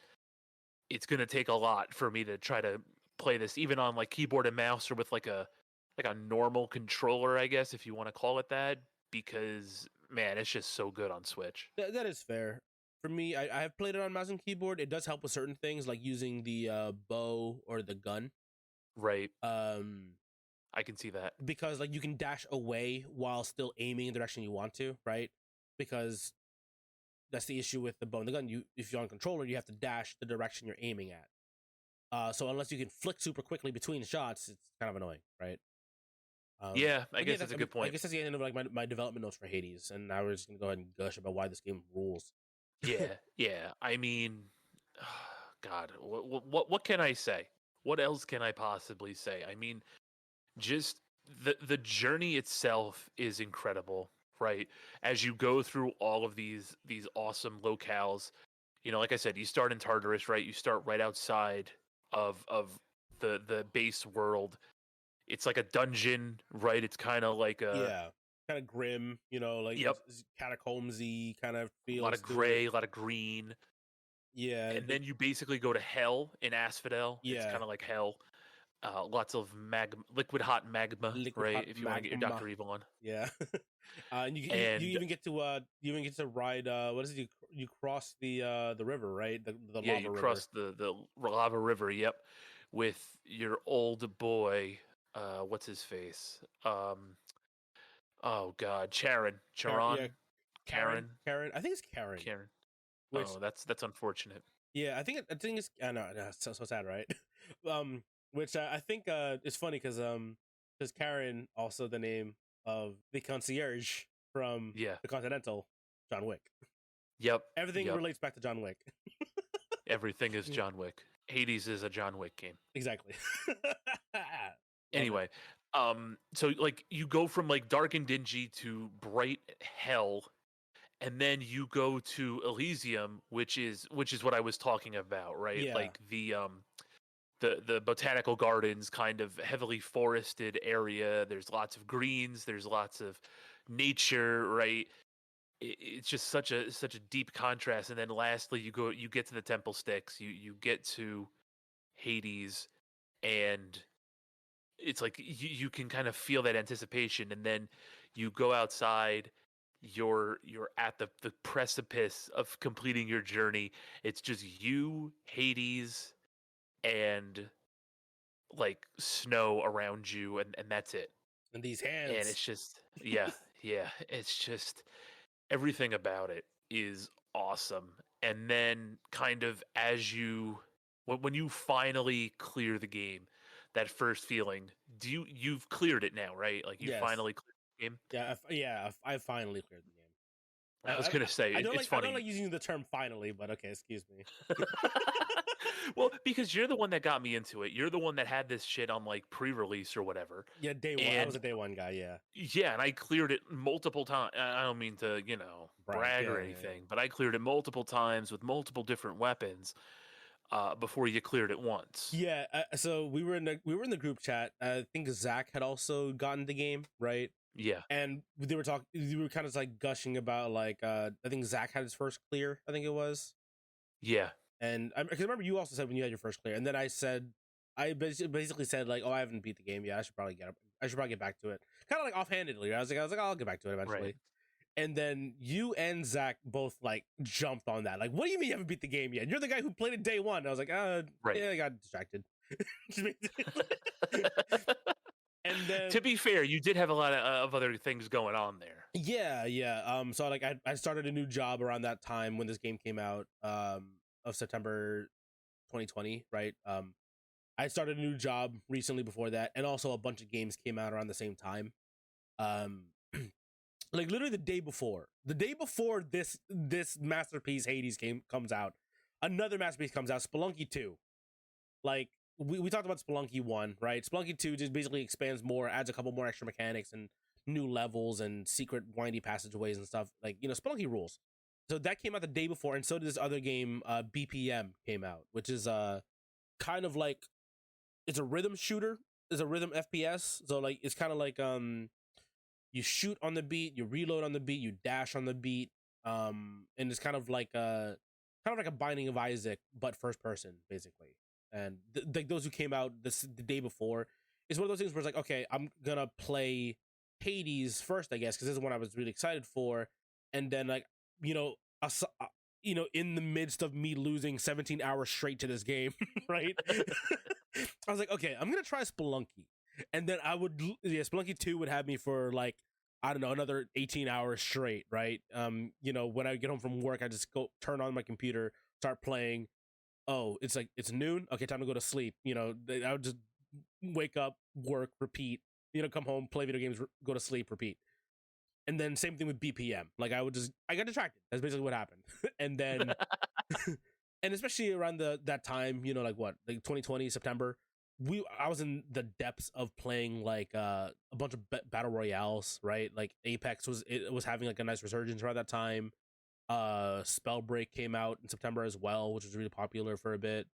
it's gonna take a lot for me to try to play this, even on like keyboard and mouse or with like a normal controller, I guess if you want to call it that, because man, it's just so good on Switch. That is fair. For me, I have played it on mouse and keyboard. It does help with certain things like using the bow or the gun. Right. I can see that. Because like you can dash away while still aiming in the direction you want to, right? Because that's the issue with the bow and the gun. If you're on controller, you have to dash the direction you're aiming at. So unless you can flick super quickly between shots, it's kind of annoying, right? Yeah, I guess that's a good point. I guess that's the end of like my development notes for Hades, and now we're just gonna go ahead and gush about why this game rules. Yeah. I mean, God, what can I say? What else can I possibly say? I mean, just the journey itself is incredible, right? As you go through all of these awesome locales, like I said, you start in Tartarus, right? You start right outside of the base world. It's like a dungeon, right? It's kind of like a kind of grim, like it's catacombsy kind of feel. A lot of gray, a lot of green. Yeah, and then you basically go to hell in Asphodel. It's kind of like hell. Lots of liquid hot magma, right? If you want to get your Dr. Evil on. Yeah. And you even get to ride. What is it? You cross the river, right? The lava river. You cross the lava river. Yep, with your old boy. What's his face? Oh God, Charon. Karen. I think it's Karen. That's unfortunate. Yeah, I think it's. I know, it's so sad, right? Which I think is funny because Karen also the name of the concierge from the Continental, John Wick. Yep. Everything relates back to John Wick. Everything is John Wick. Hades is a John Wick game. Exactly. Anyway, so like you go from like dark and dingy to bright hell, and then you go to Elysium, which is what I was talking about, right? Yeah. Like the botanical gardens, kind of heavily forested area. There's lots of greens. There's lots of nature, right? It's just such a deep contrast. And then lastly, you get to the Temple Sticks. You get to Hades, and it's like you can kind of feel that anticipation. And then you go outside. You're at the precipice of completing your journey. It's just you, Hades, and like snow around you, and that's it. And these hands. And it's just yeah. It's just everything about it is awesome. And then kind of as when you finally clear the game, that first feeling, you've cleared it now, right? Like you finally cleared the game? I finally cleared the game. I was gonna say it's funny. I don't like using the term finally, but okay, excuse me. Well, because you're the one that got me into it. You're the one that had this shit on like pre-release or whatever. Yeah, day one. I was a day one guy. Yeah. Yeah, and I cleared it multiple times. I don't mean to, brag or anything, but I cleared it multiple times with multiple different weapons before you cleared it once. Yeah. So we were in the group chat. I think Zach had also gotten the game, right? Yeah. And they were talking. We were kind of like gushing about like I think Zach had his first clear. I think it was. Yeah. And I remember you also said when you had your first clear, and then I basically said like, oh, I haven't beat the game yet. I should probably get back to it. Kind of like offhandedly. I was like, I'll get back to it eventually. Right. And then you and Zach both like jumped on that. Like, what do you mean you haven't beat the game yet? You're the guy who played it day one. I was like, right. Yeah, I got distracted. And then, To be fair, you did have a lot of other things going on there. yeah. So like I started a new job around that time when this game came out, of September 2020, right? I started a new job recently before that, and also a bunch of games came out around the same time. Um, like literally the day before this masterpiece Hades game comes out, another masterpiece comes out, Spelunky 2. Like we talked about Spelunky 1, right? Spelunky 2 just basically expands more, adds a couple more extra mechanics and new levels and secret windy passageways and stuff. Like, Spelunky rules. So that came out the day before, and so did this other game, BPM came out, which is kind of like, it's a rhythm shooter, it's a rhythm FPS. So like it's kind of like you shoot on the beat, you reload on the beat, you dash on the beat, and it's kind of like a Binding of Isaac but first person basically. And like those who came out the day before, it's one of those things where it's like, okay, I'm gonna play Hades first, I guess, because this is one I was really excited for, and then like in the midst of me losing 17 hours straight to this game, right? I was like, okay, I'm gonna try Spelunky, and then Spelunky 2 would have me for like, I don't know, another 18 hours straight, right? When I get home from work, I just go turn on my computer, start playing. Oh, it's noon. Okay, time to go to sleep. I would just wake up, work, repeat. Come home, play video games, go to sleep, repeat. And then same thing with BPM. Like I got distracted. That's basically what happened. And then, and especially around that time, like 2020 September, I was in the depths of playing like a bunch of battle royales, right? Like Apex was having like a nice resurgence around that time. Spellbreak came out in September as well, which was really popular for a bit.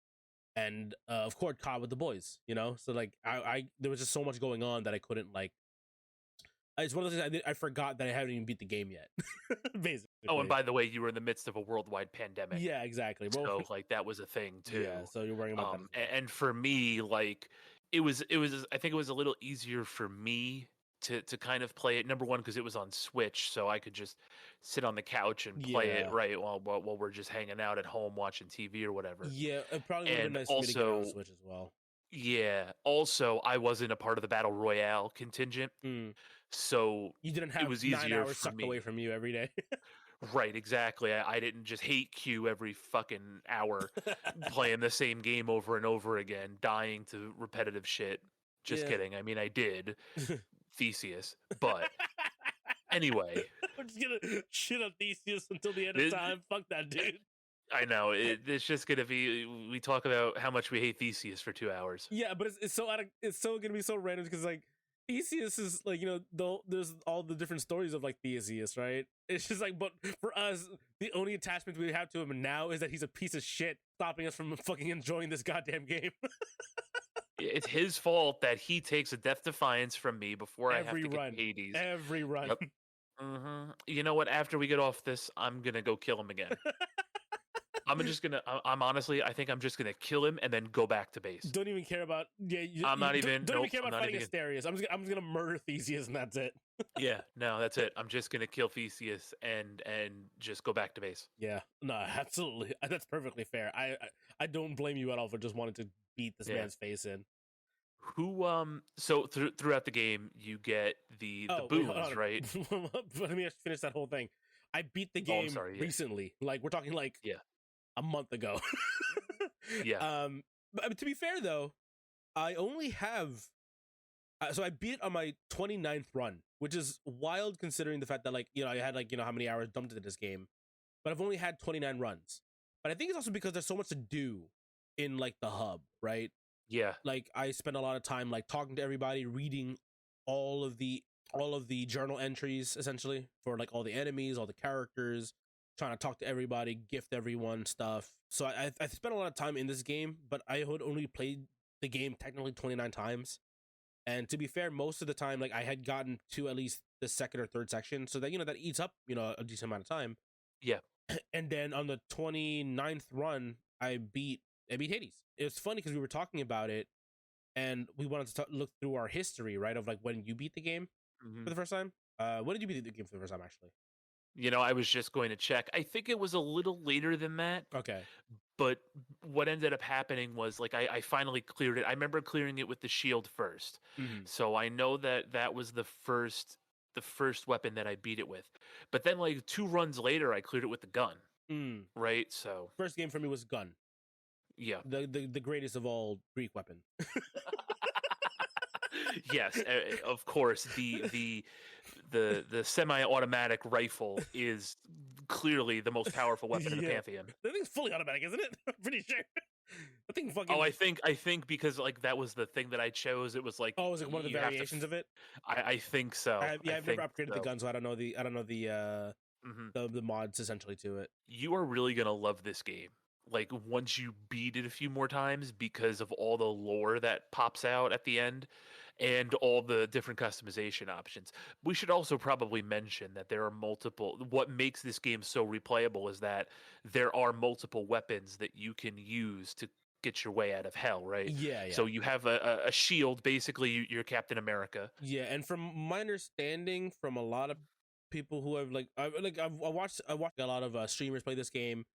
And of course, COD with the boys, so like I there was just so much going on that I couldn't like. It's one of those things I forgot that I haven't even beat the game yet. Basically. Oh, and by the way, you were in the midst of a worldwide pandemic. Yeah, exactly. So like that was a thing too. Yeah, so you're worrying about that. As well. And for me, like it was I think it was a little easier for me to kind of play it. Number one, because it was on Switch, so I could just sit on the couch and play it right while we're just hanging out at home watching TV or whatever. Yeah, it probably would have been nice for me to get on Switch as well. Yeah. Also, I wasn't a part of the Battle Royale contingent. So you didn't have it was easier 9 hours for sucked me. away from you every day. Right, exactly. I didn't just hate Q every fucking hour playing the same game over and over again, dying to repetitive shit. Just kidding. I mean, I did. Theseus. But anyway. I'm just gonna shit on Theseus until the end of time. Fuck that dude. I know. It's just gonna be. We talk about how much we hate Theseus for 2 hours. Yeah, but it's so gonna be so random because like Theseus is like, there's all the different stories of like Theseus, right? It's just like, but for us, the only attachment we have to him now is that he's a piece of shit, stopping us from fucking enjoying this goddamn game. It's his fault that he takes a death defiance from me before I have to get Hades. Every run. Yep. Mm-hmm. You know what? After we get off this, I'm gonna go kill him again. I'm honestly, I think I'm just gonna kill him and then go back to base. Don't even care about. Don't even care about fighting Asterius. I'm just gonna murder Theseus and that's it. Yeah, no, that's it. I'm just gonna kill Theseus and just go back to base. Yeah, no, absolutely. That's perfectly fair. I don't blame you at all for just wanting to beat this man's face in. So throughout the game you get the boons, right? Let me just finish that whole thing. I beat the game recently. Like we're talking like a month ago. Yeah. But to be fair though, I only have so I beat it on my 29th run, which is wild considering the fact that like, I had like, how many hours dumped into this game, but I've only had 29 runs. But I think it's also because there's so much to do in like the hub, right? Yeah. Like I spend a lot of time like talking to everybody, reading all of the journal entries essentially for like all the enemies, all the characters, trying to talk to everybody, gift everyone stuff. So I spent a lot of time in this game, but I had only played the game technically 29 times. And to be fair, most of the time, like I had gotten to at least the second or third section. So that, that eats up, a decent amount of time. Yeah. And then on the 29th run, I beat Hades. It was funny because we were talking about it and we wanted to look through our history, right? Of like when you beat the game for the first time. When did you beat the game for the first time, actually? I was just going to check. I think it was a little later than that. Okay. But what ended up happening was like I finally cleared it. I remember clearing it with the shield first, Mm-hmm. so I know that that was the first weapon that I beat it with. But then like 2 runs later, I cleared it with the gun. Mm. Right, so First game for me was gun, yeah, the greatest of all Greek weapon. yes, of course the semi-automatic rifle is clearly the most powerful weapon in the Yeah, pantheon. that thing's fully automatic, isn't it? I'm pretty sure. I think fucking. Oh, I think because like that was the thing that I chose. It was like Oh, is it one of the you have to. variations of it? I think so. I've never think upgraded the so. gun, so I don't know Mhm. the mods essentially to it. You are really gonna love this game. Like once you beat it a few more times because of all the lore that pops out at the end and all the different customization options. We should also probably mention that there are multiple. What makes this game so replayable is that there are multiple weapons that you can use to get your way out of hell, right? Yeah, yeah. So you have a shield, basically you're Captain America. Yeah, and from my understanding, from a lot of people who have I watched a lot of streamers play this game.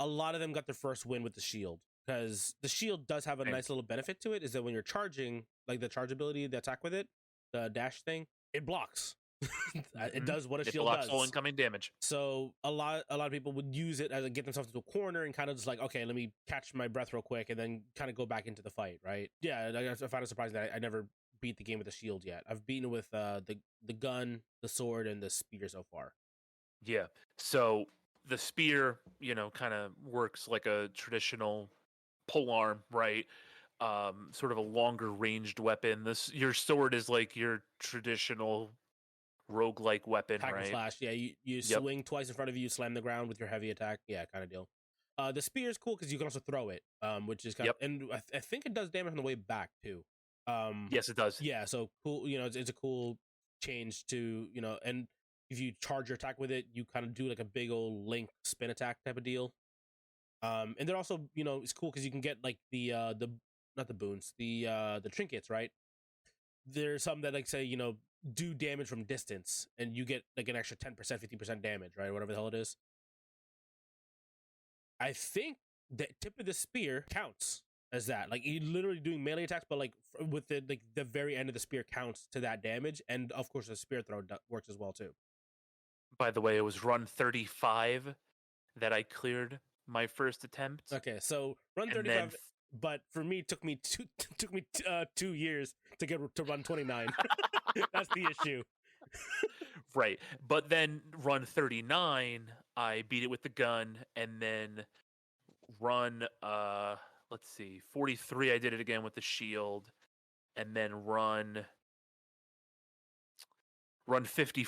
A lot of them got their first win with the shield, because the shield does have a Right. nice little benefit to it. Is that when you're charging, like the charge ability, the attack with it, the dash thing, it blocks. It does what a It shield blocks does. all incoming damage. So a lot of people would use it as a get themselves into a corner and kind of just like, okay, let me catch my breath real quick and then kind of go back into the fight, right? Yeah, I found it surprising that I never beat the game with a shield yet. I've beaten it with the gun, the sword, and the spear so far. Yeah. So the spear, kind of works like a traditional polearm, right? Sort of a longer ranged weapon. Your sword is like your traditional rogue-like weapon, Hack and right? slash. Yeah, you Yep. swing twice in front of you, slam the ground with your heavy attack. Yeah, kind of deal. The spear is cool because you can also throw it, which is kind Yep. of, and I think it does damage on the way back too. Yes, it does. Yeah, so cool. It's a cool change to and if you charge your attack with it, you kind of do like a big old link spin attack type of deal. And then also it's cool because you can get like the not the boons, the trinkets, right? There's some that like say do damage from distance, and you get like an extra 10%, 15% damage, right? Whatever the hell it is. I think the tip of the spear counts as that. Like you're literally doing melee attacks, but like with the very end of the spear counts to that damage, and of course the spear throw works as well too. By the way, it was run 35 that I cleared my first attempt. Okay, so run And 35, but for me it took me 2 years to get to run 29. That's the issue. Right. But then run 39, I beat it with the gun, and then run let's see, 43 I did it again with the shield, and then run 50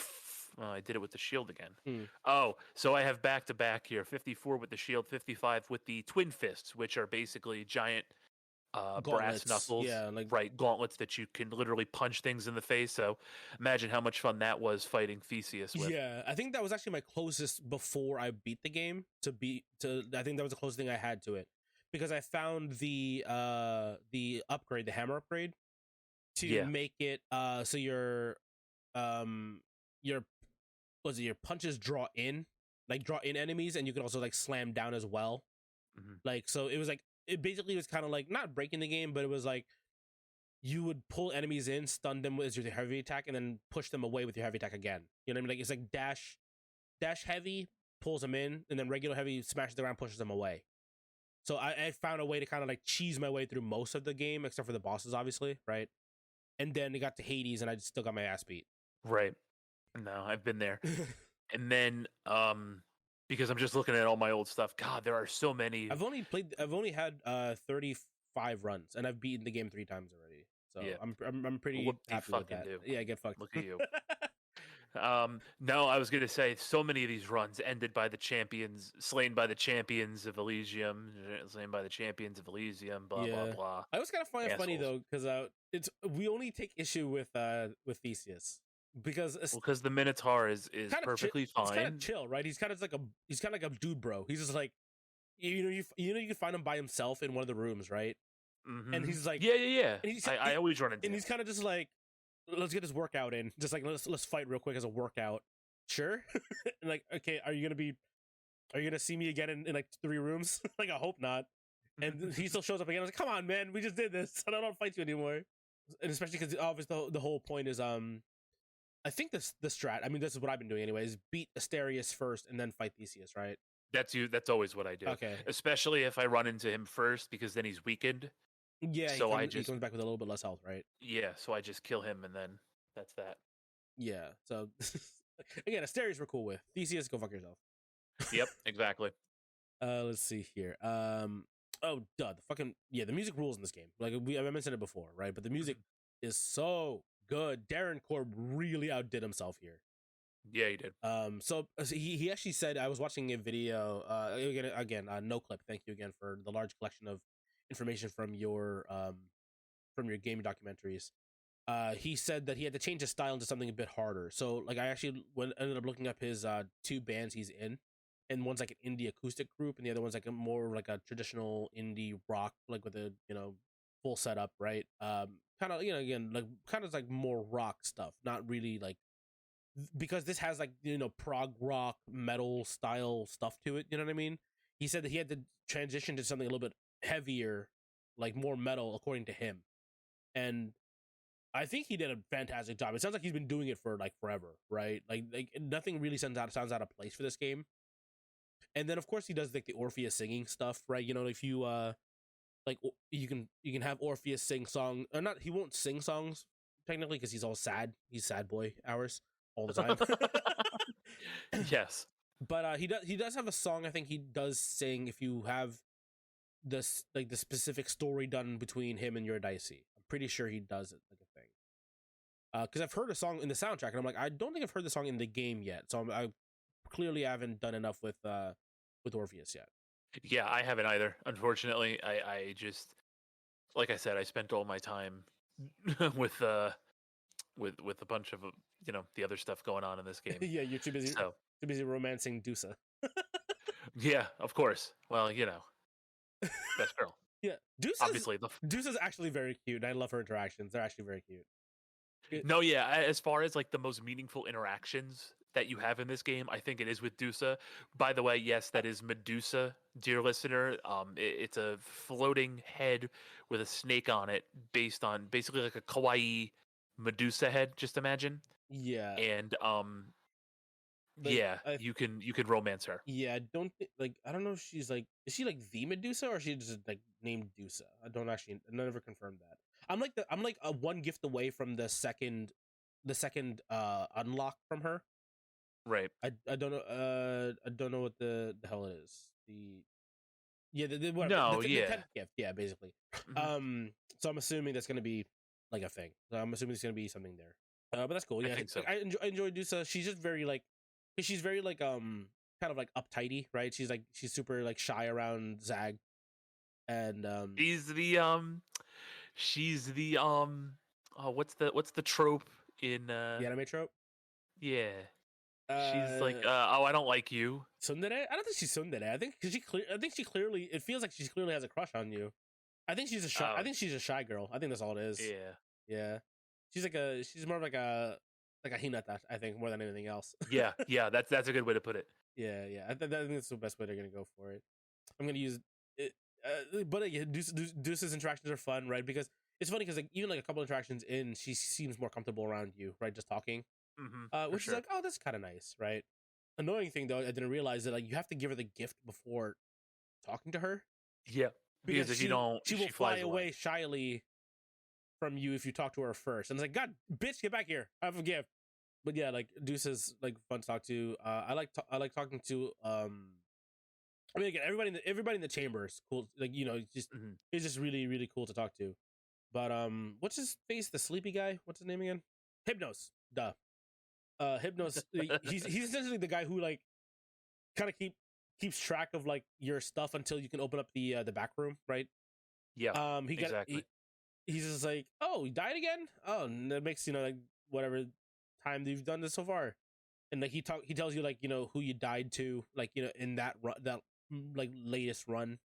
I did it with the shield again. Hmm. Oh, so I have back to back here, 54 with the shield, 55 with the twin fists, which are basically giant brass Gauntlets. knuckles, Yeah, like right, gauntlets that you can literally punch things in the face. So imagine how much fun that was fighting Theseus with. Yeah, I think that was actually my closest before I beat the game to I think that was the closest thing I had to it, because I found the upgrade, the hammer upgrade, to make it so your your punches draw in enemies, and you can also like slam down as well. Mm-hmm. Like, so it was like, it basically was kind of like not breaking the game, but it was like you would pull enemies in, stun them with your heavy attack, and then push them away with your heavy attack again. You know what I mean? Like it's like dash heavy pulls them in, and then regular heavy smashes the ground, pushes them away. So I found a way to kind of like cheese my way through most of the game, except for the bosses, obviously, right? And then it got to Hades, and I still got my ass beat. Right. No, I've been there. And then because I'm just looking at all my old stuff. God, there are so many. I've only had 35 runs, and I've beaten the game 3 times already. So yeah. I'm pretty happy with that. Yeah, get fucked. Look at you. No, I was gonna say so many of these runs ended by the champions, slain by the champions of Elysium, slain by the champions of Elysium, blah blah blah. I always kind of find it funny though, because we only take issue with Theseus because the Minotaur is perfectly fine. He's kind of chill, right? He's kind of like a dude bro. He's just like you can find him by himself in one of the rooms, right? Mm-hmm. And he's like yeah. And I always run into and he's kind of just like, let's get this workout in. Just like let's fight real quick as a workout. Sure. And like, okay, are you gonna be are you gonna see me again in like 3 rooms? Like, I hope not. And he still shows up again. I was like, come on, man, we just did this. I don't want to fight you anymore. And especially because obviously the whole point is I think the strat. I mean, this is what I've been doing anyways. Beat Asterius first and then fight Theseus, right? That's always what I do. Okay. Especially if I run into him first, because then he's weakened. Yeah. So he comes back with a little bit less health, right? Yeah. So I just kill him, and then that's that. Yeah. So again, Asterius we're cool with. Theseus, go fuck yourself. Yep. Exactly. Let's see here. Oh, duh. The music rules in this game. Like I mentioned it before, right? But the music is so good. Darren Korb really outdid himself here. Yeah, he did. So he actually said, I was watching a video. Again, no clip. Thank you again for the large collection of information from your gaming documentaries. He said that he had to change his style into something a bit harder. So like I actually ended up looking up his 2 bands he's in. And one's like an indie acoustic group, and the other one's like a more like a traditional indie rock, like with a full setup, right? Kind of again like kind of like more rock stuff, not really like because this has like prog rock metal style stuff to it. You know what I mean? He said that he had to transition to something a little bit heavier, like more metal, according to him, and I think he did a fantastic job. It sounds like he's been doing it for like forever, right? Like nothing really sounds out of place for this game. And then of course he does like the Orpheus singing stuff, right? If you like you can have Orpheus sing song or not, he won't sing songs technically because he's all sad. He's sad boy hours all the time. Yes. But he does have a song I think he does sing if you have this like the specific story done between him and Eurydice. I'm pretty sure he does it like a thing. Because I've heard a song in the soundtrack and I'm like, I don't think I've heard the song in the game yet. So I clearly haven't done enough with Orpheus yet. Yeah, I haven't either. Unfortunately, I just, like I said, I spent all my time with a bunch of the other stuff going on in this game. Yeah, you're too busy. So too busy romancing Dusa. yeah, of course. Well, best girl. Yeah, Dusa's actually very cute. I love her interactions. They're actually very cute. No, yeah. As far as like the most meaningful interactions that you have in this game, I think it is with Dusa. By the way, yes, that is Medusa, dear listener. It's a floating head with a snake on it, based on basically like a kawaii Medusa head. Just imagine. Yeah. And you can romance her. Yeah, I don't know if she's like, is she like the Medusa or is she just like named Dusa? I never confirmed that. I'm like a one gift away from the second unlock from her. Right. I don't know what the hell it is. The 10th gift, yeah, basically. Mm-hmm. So I'm assuming that's gonna be like a thing. So I'm assuming there's gonna be something there. But that's cool. Yeah, I think so. I enjoy Dusa. She's just very like, she's very like kind of like uptighty, right? She's super like shy around Zag, and she's the what's the trope in the anime trope? Yeah. She's like, oh, I don't like you. Tsundere? I don't think she's tsundere. I think she clearly. It feels like she clearly has a crush on you. I think she's a shy. I think she's a shy girl. I think that's all it is. Yeah. She's more of like a hinata. I think more than anything else. yeah. That's a good way to put it. Yeah. I think that's the best way they're gonna go for it. I'm gonna use it, but again, Deuce's interactions are fun, right? Because it's funny because like even like a couple interactions in, she seems more comfortable around you, right? Just talking. Which is like, oh, that's kind of nice, right? Annoying thing though, I didn't realize that like you have to give her the gift before talking to her. Yeah, because if you don't, she will fly away shyly from you if you talk to her first. And it's like, God, bitch, get back here! I have a gift. But yeah, like Deuce is like fun to talk to. I like talking to. I mean, again, everybody in the chamber is cool. Like it's just really really cool to talk to. But what's his face? The sleepy guy. What's his name again? Hypnos. Duh. Hypnos, he's essentially the guy who like kind of keeps track of like your stuff until you can open up the back room, right? Yeah. He's just like, oh, he died again. Oh, and that makes like whatever time that you've done this so far, and like he tells you like who you died to, like in that like latest run.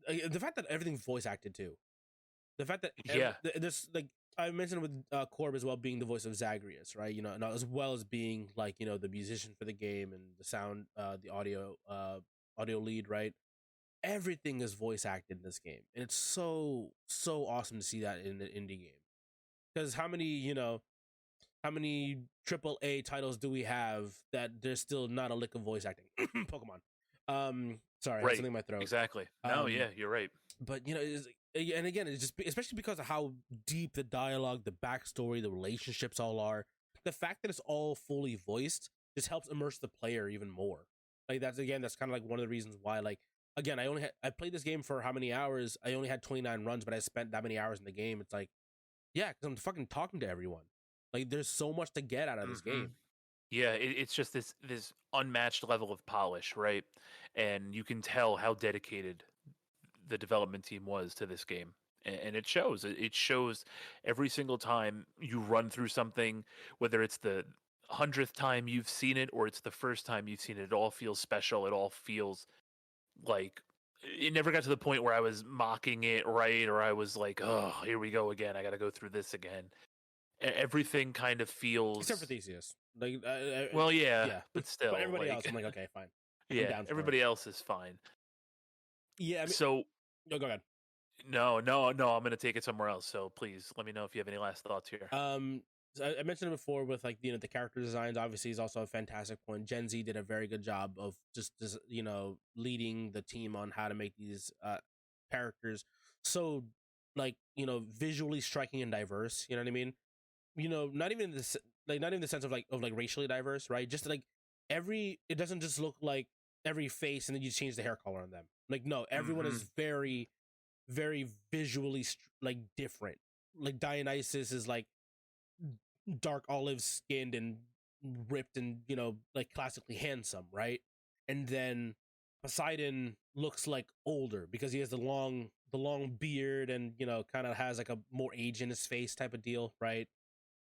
The fact that everything's voice acted too. The fact that this like. I mentioned with Korb as well being the voice of Zagreus, right? And as well as being like the musician for the game and the sound, the audio audio lead, right? Everything is voice acted in this game, and it's so awesome to see that in an indie game. Because how many triple A titles do we have that there's still not a lick of voice acting? Pokemon. Sorry, I had Right. something in my throat. Exactly. No, yeah, you're right. But and again, it's just especially because of how deep the dialogue, the backstory, the relationships all are. The fact that it's all fully voiced just helps immerse the player even more. Like that's kind of like one of the reasons why. Like again, I played this game for how many hours? I only had 29 runs, but I spent that many hours in the game. It's like, yeah, because I'm fucking talking to everyone. Like there's so much to get out of this game. Yeah, it's just this unmatched level of polish, right? And you can tell how dedicated the development team was to this game. And it shows. It shows every single time you run through something, whether it's the 100th time you've seen it or it's the first time you've seen it. It all feels special. It all feels like it never got to the point where I was mocking it, right? Or I was like, oh, here we go again. I got to go through this again. Everything kind of feels. Except for Theseus. Like, well, yeah, but still. But everybody like, else, I'm like, okay, fine. Yeah, everybody else is fine. Yeah. I mean, so. No, go ahead. No, I'm going to take it somewhere else. So please let me know if you have any last thoughts here. So I mentioned it before with like the character designs. Obviously, is also a fantastic point. Gen Z did a very good job of just leading the team on how to make these characters so like visually striking and diverse. You know what I mean? Not even in the sense of like racially diverse, right? Just like it doesn't just look like every face and then you change the hair color on them. Like no, everyone is very, very visually like different. Like Dionysus is like dark olive skinned and ripped and like classically handsome, right? And then Poseidon looks like older because he has the long beard and kind of has like a more age in his face type of deal, right?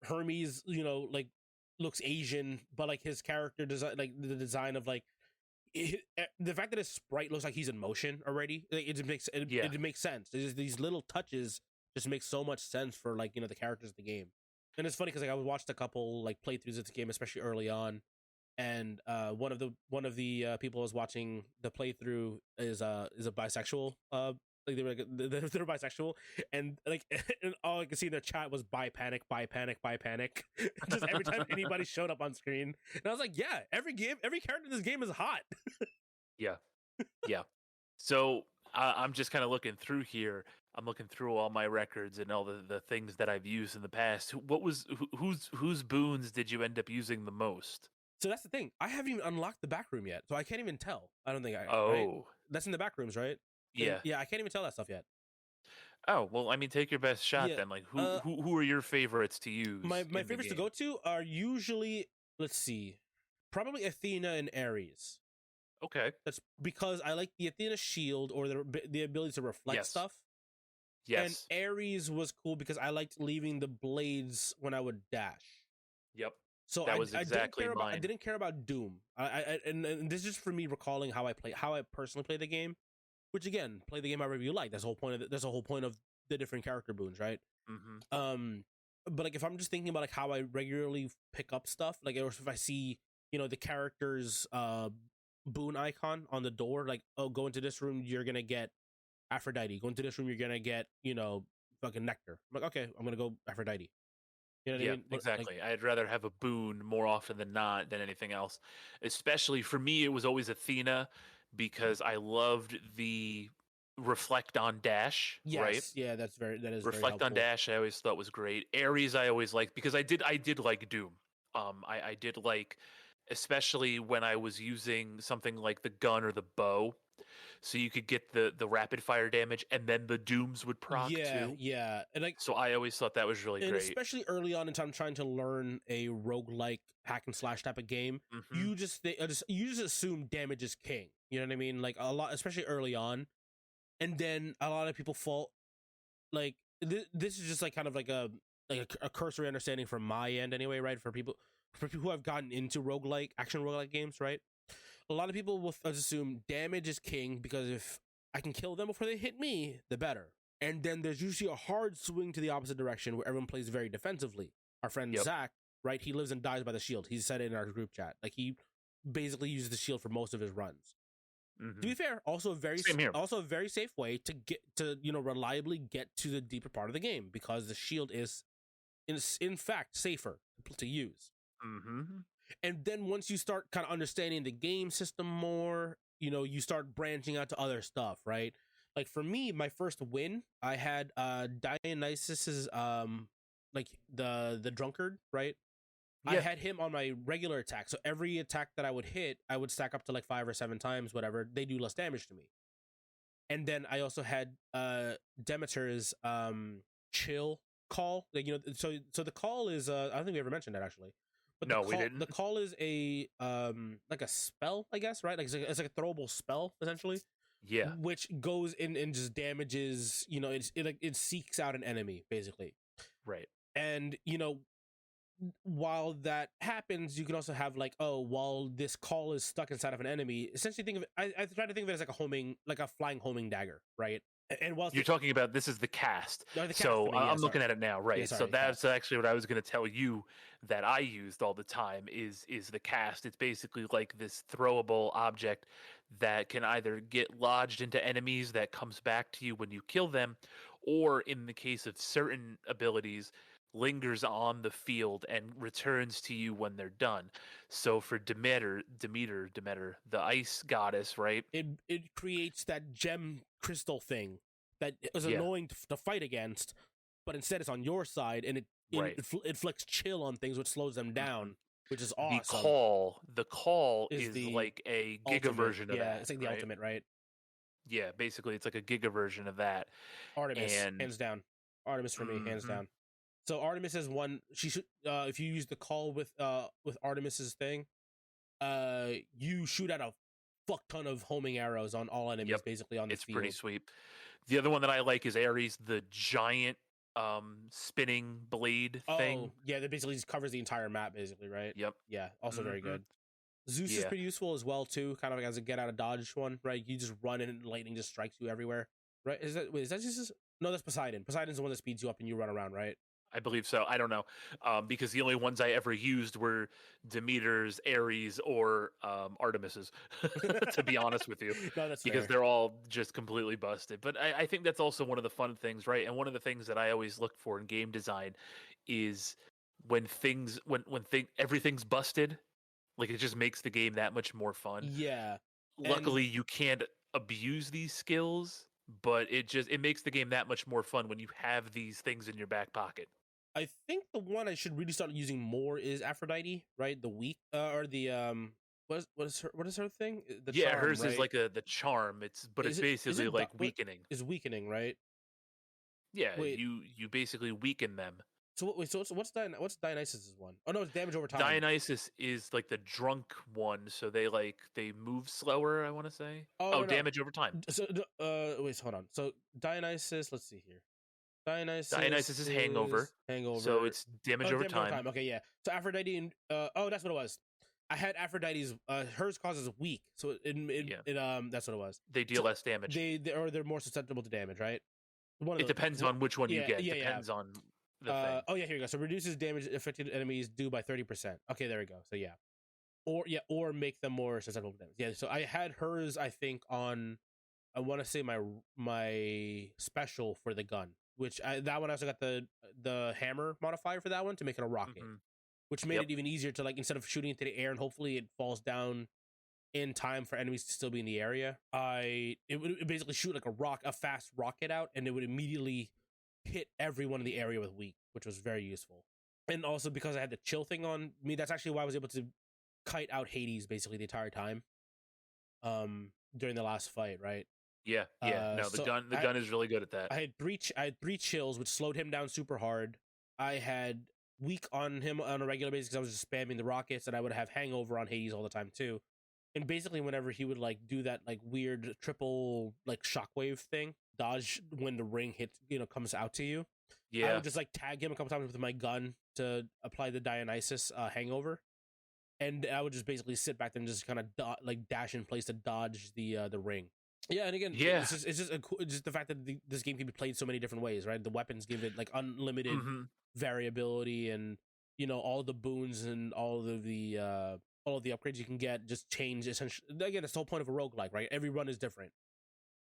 Hermes, like looks Asian, but like his character design, like the design of like the fact that his sprite looks like he's in motion already, like, it makes sense. These little touches just make so much sense for like the characters of the game. And it's funny because like I watched a couple like playthroughs of the game, especially early on, and one of the people I was watching the playthrough is a bisexual. Like they're bisexual, and like and all I could see in their chat was buy panic. Just every time anybody showed up on screen, and I was like, yeah, every character in this game is hot. Yeah. So I'm just kind of looking through here. I'm looking through all my records and all the things that I've used in the past. Whose boons did you end up using the most? So that's the thing. I haven't even unlocked the back room yet, so I can't even tell. I don't think I. Oh, right? That's in the back rooms, right? Yeah. Yeah, I can't even tell that stuff yet. Oh well, I mean, take your best shot then. Like, who are your favorites to use? My favorites to go to are usually, let's see, probably Athena and Ares. Okay. That's because I like the Athena shield or the ability to reflect stuff. Yes. And Ares was cool because I liked leaving the blades when I would dash. Yep. So that was exactly mine. I didn't care about Doom. And this is just for me recalling how I personally play the game. Which again, play the game however you like. That's the whole point of it. That's the whole point of the different character boons, right? But like if I'm just thinking about like how I regularly pick up stuff, like or if I see the character's boon icon on the door, like oh, go into this room, you're gonna get Aphrodite. Go into this room, you're gonna get fucking nectar. I'm like, okay, I'm gonna go Aphrodite. You know what I mean? Exactly. I'd rather have a boon more often than not than anything else. Especially for me, it was always Athena because I loved the reflect on dash. Yes, right? Yeah, that is reflect very on dash. I always thought was great. Ares, I always liked because I did like Doom. I did like, especially when I was using something like the gun or the bow. So you could get the rapid fire damage, and then the dooms would proc too. Yeah, and like so, I always thought that was really great. Especially early on in time, trying to learn a roguelike hack and slash type of game, you just assume damage is king. You know what I mean? Like a lot, especially early on, and then a lot of people fall. Like this is just like kind of like a cursory understanding from my end, anyway. Right, for people who have gotten into action roguelike games, right? A lot of people will assume damage is king because if I can kill them before they hit me, the better. And then there's usually a hard swing to the opposite direction where everyone plays very defensively. Our friend Zach, right? He lives and dies by the shield. He said it in our group chat. Like he basically uses the shield for most of his runs. To be fair, also Same here. a very safe way to get to reliably get to the deeper part of the game, because the shield is in fact safer to use. Mm-hmm. And then once you start kind of understanding the game system more, you start branching out to other stuff, right? Like for me, my first win, I had Dionysus's like the drunkard, right? I Yeah. had him on my regular attack. So every attack that I would hit, I would stack up to like 5 or 7 times, whatever. They do less damage to me. And then I also had Demeter's chill call. Like, so the call is I don't think we ever mentioned that actually. But No, we didn't. The call is a like a spell, I guess, right? Like it's like a throwable spell essentially. Yeah. Which goes in and just damages, it seeks out an enemy basically. Right. And while that happens, you can also have like, oh, while this call is stuck inside of an enemy, essentially think of it, I try to think of it as like a flying homing dagger, right? And while you're talking about, this is the cast. No, the cast so for me, yeah, I'm looking at it now, right? Yeah, So sorry, that's cast. actually what I was going to tell you that I used all the time is the cast. It's basically like this throwable object that can either get lodged into enemies that comes back to you when you kill them, or in the case of certain abilities, lingers on the field and returns to you when they're done. So for Demeter, the ice goddess, right? It creates that gem crystal thing that is Yeah. annoying to fight against, but instead it's on your side, and it Right. inflicts chill on things, which slows them down, Mhm. which is awesome. The call Is is the like a giga ultimate, version of that. it's like the right? ultimate, right? Yeah, basically it's like a giga version of that. Artemis, And hands down. Artemis for me, hands mhm, down. So Artemis is one. She should. If you use the call with Artemis's thing, you shoot out a fuck ton of homing arrows on all enemies, yep, basically on the it's field. pretty sweet. The other one that I like is Ares, the giant spinning blade thing. Oh yeah, that basically just covers the entire map, basically, right? Yep. Yeah, also very Mhm. good. Zeus is Yeah. pretty useful as well too, kind of like as a get out of dodge one, right? You just run and lightning just strikes you everywhere, right? Is that just no? That's Poseidon. Poseidon's the one that speeds you up and you run around, right? I believe so. I don't know, because the only ones I ever used were Demeter's, Ares, or Artemis's. To be honest with you, No, that's because fair. they're all just completely busted. But I think that's also one of the fun things, right? And one of the things that I always look for in game design is when everything's busted. Like, it just makes the game that much more fun. Yeah. Luckily, you can't abuse these skills, but it makes the game that much more fun when you have these things in your back pocket. I think the one I should really start using more is Aphrodite, right? The weak or the what is her thing? The Yeah, charm, hers is right? like the charm. It's basically like weakening. Is weakening, right? Yeah, Wait, you basically weaken them. so wait, so what's Dionysus's one? Oh no, it's damage over time. Dionysus is like the drunk one, so they move slower, I want to say. Oh, no. Damage over time. So wait, hold on. So Dionysus, let's see here. Dionysus is hangover. Hangover. So it's damage over time. Okay, yeah. So Aphrodite and that's what it was. I had Aphrodite's hers causes weak, so that's what it was. They deal less damage. They're more susceptible to damage, right? It depends on which one you get. Depends on the thing. Oh yeah, here we go. So reduces damage affected enemies due by 30%. Okay, there we go. So yeah. Or make them more susceptible to damage. Yeah, so I had hers, I think, on I want to say my special for the gun, which that one I also got the hammer modifier for that one to make it a rocket, which made it even easier to, like, instead of shooting into the air and hopefully it falls down in time for enemies to still be in the area, it would basically shoot like a fast rocket out, and it would immediately hit everyone in the area with weak, which was very useful. And also because I had the chill thing on me, that's actually why I was able to kite out Hades basically the entire time during the last fight, right? Yeah. No, the gun is really good at that. I had three chills, which slowed him down super hard. I had weak on him on a regular basis because I was just spamming the rockets, and I would have hangover on Hades all the time too. And basically, whenever he would like do that like weird triple like shockwave thing, dodge when the ring hits, comes out to you. Yeah, I would just like tag him a couple times with my gun to apply the Dionysus hangover, and I would just basically sit back there and just kind of dash in place to dodge the ring. Yeah, and again, it's just the fact that this game can be played so many different ways, right? The weapons give it like unlimited variability, and all the boons and all of the all of the upgrades you can get just change essentially. Again, that's the whole point of a roguelike, right? Every run is different.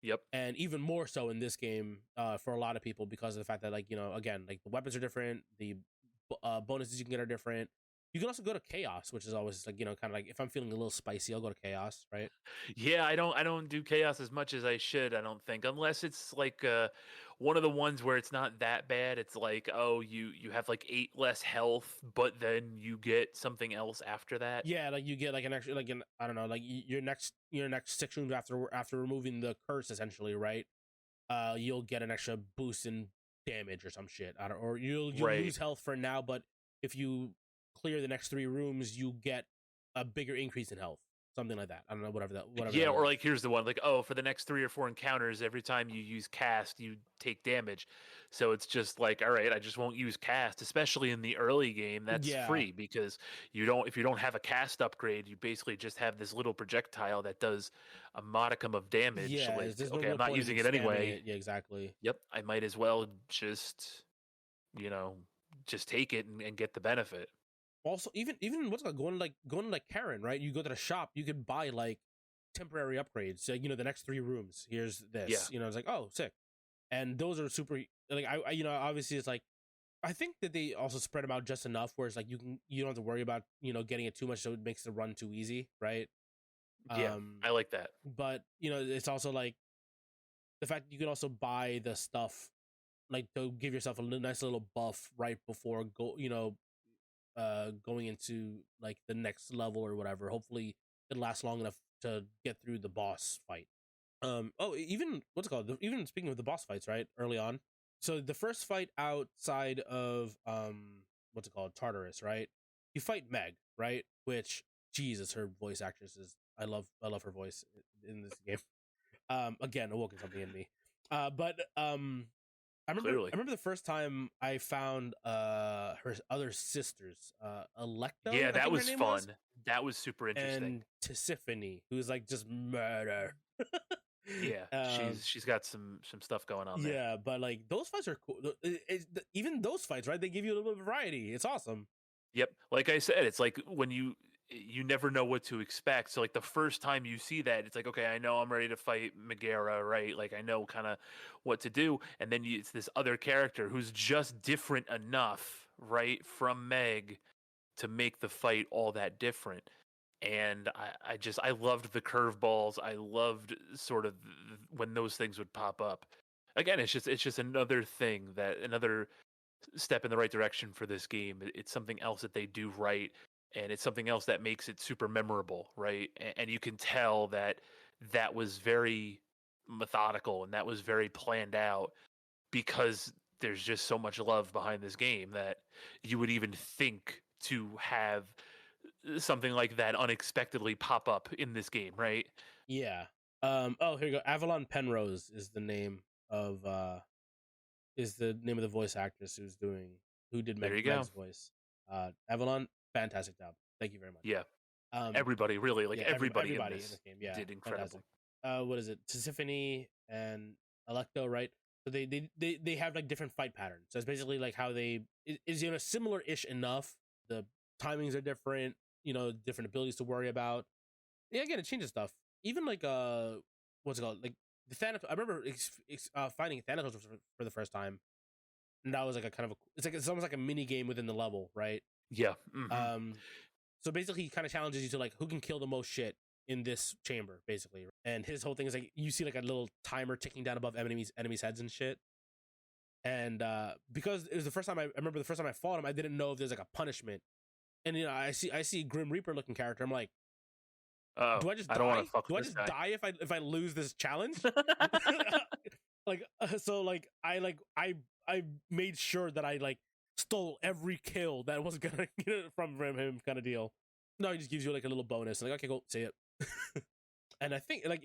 Yep. And even more so in this game for a lot of people because of the fact that, like, again, like the weapons are different, the bonuses you can get are different. You can also go to chaos, which is always like, kind of like if I'm feeling a little spicy, I'll go to chaos, right? Yeah, I don't do chaos as much as I should, I don't think. Unless it's like one of the ones where it's not that bad. It's like, oh, you have like 8 less health, but then you get something else after that. Yeah, like you get like an extra, like I don't know, like your next 6 rooms after removing the curse, essentially, right? You'll get an extra boost in damage or some shit. I don't, or you Right. lose health for now, but if you clear the next 3 rooms, you get a bigger increase in health, something like that. I don't know, whatever Yeah, that or is. like here's the one, like, oh, for the next 3 or 4 encounters, every time you use cast, you take damage. So it's just like, all right, I just won't use cast, especially in the early game. That's Yeah, free because if you don't have a cast upgrade, you basically just have this little projectile that does a modicum of damage. yeah. Like, There's no okay, I'm real not point in using you it spamming anyway. it. Yeah, exactly. Yep, I might as well you know, just take it and get the benefit. Also, even what's it called, going to Karen, right? You go to the shop, you could buy like temporary upgrades. So, the next 3 rooms. Here's Yeah. this. It's like, oh, sick. And those are super. Like obviously it's like I think that they also spread them out just enough where it's like you don't have to worry about getting it too much, so it makes the run too easy, right? Yeah, I like that. But it's also like the fact that you can also buy the stuff like to give yourself a nice little buff right before going into like the next level or whatever. Hopefully it lasts long enough to get through the boss fight. Even what's it called? Even speaking of the boss fights, right? Early on. So the first fight outside of what's it called? Tartarus, right? You fight Meg, right? Which Jesus, her voice actress is I love her voice in this game. Again, awoken something in me. But I remember Clearly. I remember the first time I found her other sisters, Electo, Yeah, I that think her was name fun. was, That was super interesting. and Tisiphone, who's like just murder. Yeah, um she's got some stuff going on there. yeah, but like those fights are cool. Even those fights, right? They give you a little bit of variety. It's awesome. Yep. Like I said, it's like when you never know what to expect. So like the first time you see that, it's like, okay, I know I'm ready to fight Megara, right? Like I know kind of what to do. And then it's this other character who's just different enough, right, from Meg to make the fight all that different. And I loved the curveballs. I loved sort of when those things would pop up. Again, it's just another step in the right direction for this game. It's something else that they do right, and it's something else that makes it super memorable, right? And you can tell that that was very methodical and that was very planned out because there's just so much love behind this game that you would even think to have something like that unexpectedly pop up in this game, right? Yeah. Oh, here you go. Avalon Penrose is the name of the voice actress who did There you go. Meg's voice. Avalon, fantastic job. Thank you very much. Yeah. Um, Everybody, really, like yeah, everybody in everybody in this this game, yeah, did fantastic. incredible. What is it? Tisiphone and Electo, right? So they have like different fight patterns. So it's basically like how they is similar-ish enough. The timings are different. Different abilities to worry about. Yeah, again, it changes stuff. Even like what's it called? Like the Thanatos. I remember finding Thanatos for the first time, and that was like a kind of it's almost like a mini game within the level, right? Yeah. Um, so basically, he kind of challenges you to like who can kill the most shit in this chamber, basically. And his whole thing is like you see like a little timer ticking down above enemies' heads and shit. And because it was the first time I remember the first time I fought him, I didn't know if there's like a punishment. And I see Grim Reaper looking character. I'm like, Oh, do I just I don't want die? to fuck Do with I this just guy. die if I lose this challenge? Like so like I made sure that I like stole every kill that was gonna get it from him, kind of deal. No, he just gives you like a little bonus. Like, okay, cool, see it. And I think like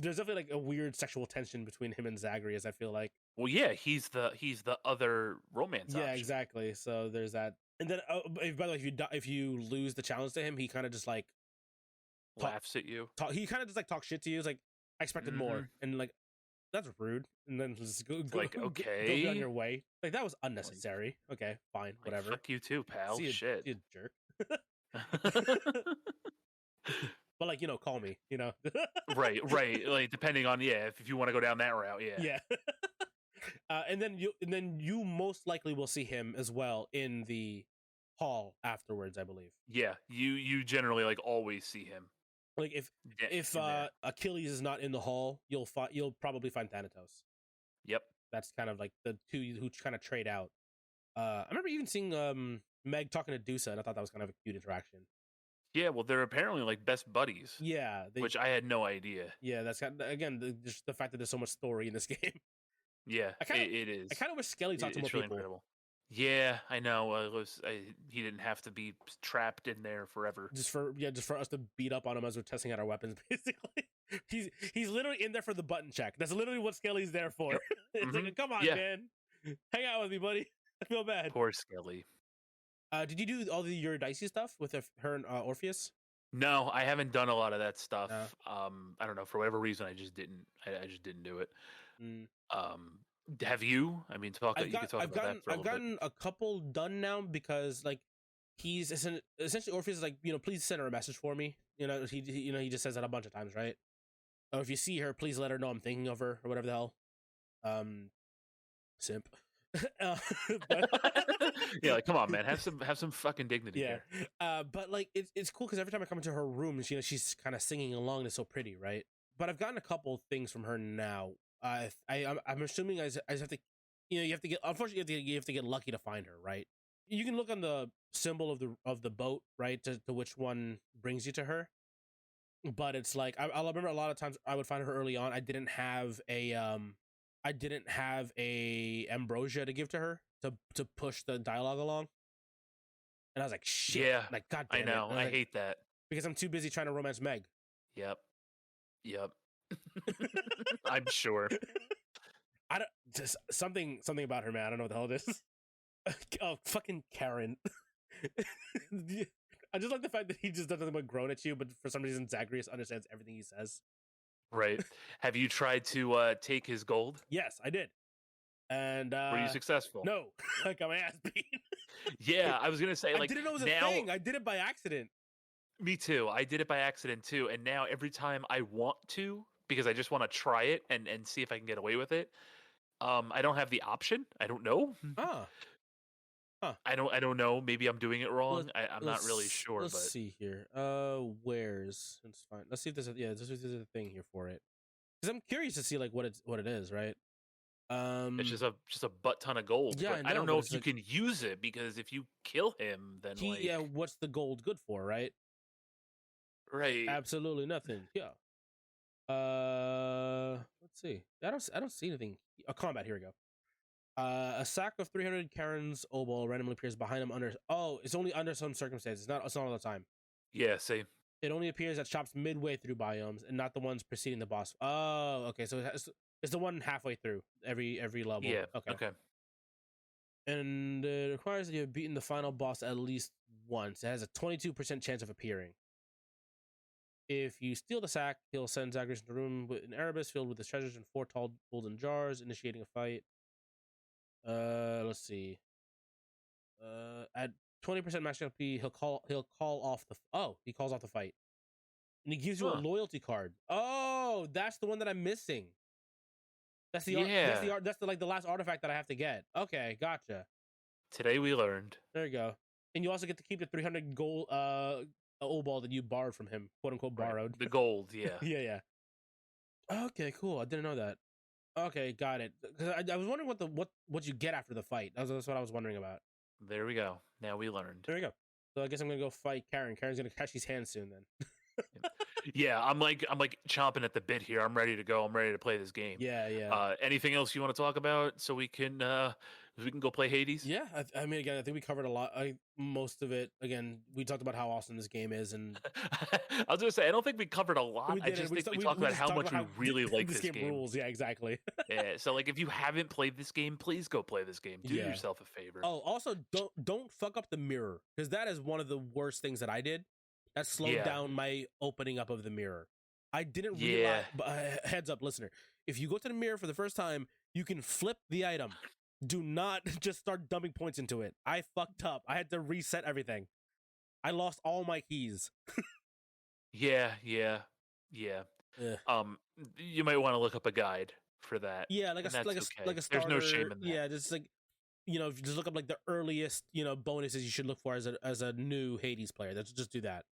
there's definitely like a weird sexual tension between him and Zagreus. I feel like. Well, yeah, he's the other romance Yeah, option. exactly. So there's that. And then, by the way, if you lose the challenge to him, he kind of just like talk, Laughs at you. he kind of just like talk shit to you. It's like I expected Mm-hmm. more, and like that's rude. And then just It's like, go be on okay, your way. Like that was like, unnecessary. Okay, fine, like whatever. fuck you too, pal. See Shit. you jerk. But like, call me, Right, right. Like depending on if you want to go down that route, yeah. Yeah. And then you most likely will see him as well in the hall afterwards, I believe. Yeah, you generally like always see him. Like if in there. Achilles is not in the hall, you'll probably find Thanatos. Yep. That's kind of like the two who kind of trade out. I remember even seeing Meg talking to Dusa, and I thought that was kind of a cute interaction. Yeah, well, they're apparently like best buddies. Yeah, which I had no idea. Yeah, that's again just the fact that there's so much story in this game. Yeah, it is. I kind of wish Skelly talked to more really people. Incredible. Yeah, I know. He didn't have to be trapped in there forever. Just for us to beat up on him as we're testing out our weapons. Basically, he's literally in there for the button check. That's literally what Skelly's there for. Yep. It's like, come on, man, hang out with me, buddy. I feel bad. Poor Skelly. Did you do all the Eurydice stuff with her and Orpheus? No, I haven't done a lot of that stuff. No. I don't know, for whatever reason, I just didn't. I just didn't do it. Mm. Have you? I mean, you can talk about that for a little bit. I've gotten a couple done now because like he's essentially Orpheus is like, please send her a message for me. He just says that a bunch of times, right? Or if you see her, please let her know I'm thinking of her or whatever the hell. Simp. Yeah, like come on, man, have some fucking dignity here. But like it's cool because every time I come into her room, she's kind of singing along. It's so pretty, right? But I've gotten a couple things from her now. I'm assuming I just have to, you have to get. Unfortunately, you have to get lucky to find her, right? You can look on the symbol of the boat, right, to which one brings you to her. But it's like I remember a lot of times I would find her early on. I didn't have a ambrosia to give to her to push the dialogue along, and I was like, shit. Yeah, like God damn I know. I hate that because I'm too busy trying to romance Meg. Yep. I'm sure. I don't just something about her, man. I don't know what the hell it is. Oh, fucking Karen. I just like the fact that he just does nothing but groan at you, but for some reason Zagreus understands everything he says. Right. Have you tried to take his gold? Yes, I did. And were you successful? No. I got my ass beat. Yeah, I was gonna say, like, I didn't know it was a thing. I did it by accident. Me too. I did it by accident too, and now every time I want to, because I just want to try it and see if I can get away with it, I don't have the option. I don't know. Huh. I don't know. Maybe I'm doing it wrong. I'm not really sure. Let's see here. Where's? It's fine. Let's see if there's a thing here for it. Because I'm curious to see like what it is, right? It's just a butt ton of gold. Yeah, I don't know if you can use it, because if you kill him, then what's the gold good for, right? Right. Absolutely nothing. Yeah. Let's see. I don't see anything. Combat. Here we go. A sack of 300 Karen's obol randomly appears behind him under. Oh, it's only under some circumstances. It's not all the time. Yeah, same. It only appears at shops midway through biomes and not the ones preceding the boss. Oh, okay. So it's the one halfway through every level. Yeah. Okay. And it requires that you have beaten the final boss at least once. It has a 22% chance of appearing. If you steal the sack, he'll send Zagreus into a room with an Erebus filled with his treasures and 4 tall golden jars, initiating a fight. Let's see. At 20% max HP, he calls off the fight, and he gives you a loyalty card. Oh, that's the one that I'm missing. That's the the last artifact that I have to get. Okay, gotcha. Today we learned. There you go. And you also get to keep the 300 gold obol that you borrowed from him, quote unquote borrowed. The gold, yeah. yeah. Okay, cool. I didn't know that. Okay, got it. I was wondering what you get after the fight. That's what I was wondering about. There we go. Now we learned. There we go. So I guess I'm gonna go fight Karen. Karen's gonna catch his hand soon then. Yeah, I'm like chomping at the bit here. I'm ready to go. I'm ready to play this game. Yeah. Anything else you want to talk about so we can go play Hades? Yeah, I mean, again, I think we covered a lot. Most of it. Again, we talked about how awesome this game is, and I was gonna say I don't think we covered a lot. I just think we talked about how much we really like this game. Rules, yeah, exactly. Yeah, so like if you haven't played this game, please go play this game. Do yourself a favor. Oh, also don't fuck up the mirror, because that is one of the worst things that I did. That slowed down my opening up of the mirror. I didn't realize. Heads up, listener. If you go to the mirror for the first time, you can flip the item. Do not just start dumping points into it. I fucked up. I had to reset everything. I lost all my keys. Yeah, yeah, yeah. Yeah. You might want to look up a guide for that, Yeah, and that's okay. like a There's no shame starter. in that. Yeah, just like if you just look up like the earliest bonuses you should look for as a new Hades player. Let's just do that.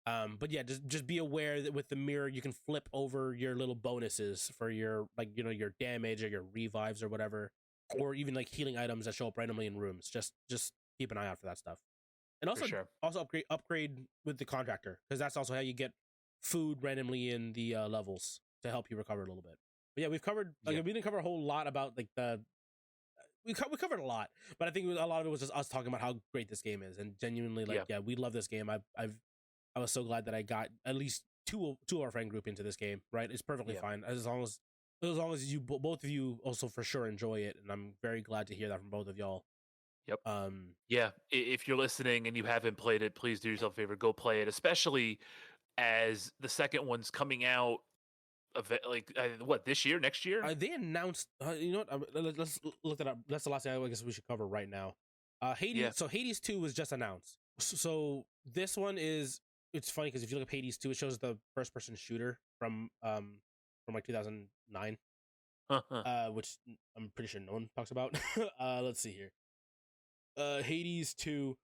But yeah, just be aware that with the mirror you can flip over your little bonuses for your your damage or your revives or whatever, or even like healing items that show up randomly in rooms. Just keep an eye out for that stuff, and For sure. also upgrade with the contractor because that's also how you get food randomly in the levels to help you recover a little bit. But yeah, we've covered Yeah. we didn't cover a whole lot about like we covered a lot, but I think a lot of it was just us talking about how great this game is, and genuinely we love this game. I was so glad that I got at least two of our friend group into this game. Right, it's perfectly fine as long as you both of you also for sure enjoy it, and I'm very glad to hear that from both of y'all. Yep. Yeah. If you're listening and you haven't played it, please do yourself a favor, go play it. Especially as the second one's coming out, what, this year, next year? They announced. You know what? Let's look that up. That's the last thing I guess we should cover right now. Hades. Yeah. So Hades 2 was just announced. So this one is. It's funny because if you look at Hades 2, it shows the first person shooter from like 2009, which I'm pretty sure no one talks about. Let's see here. Hades 2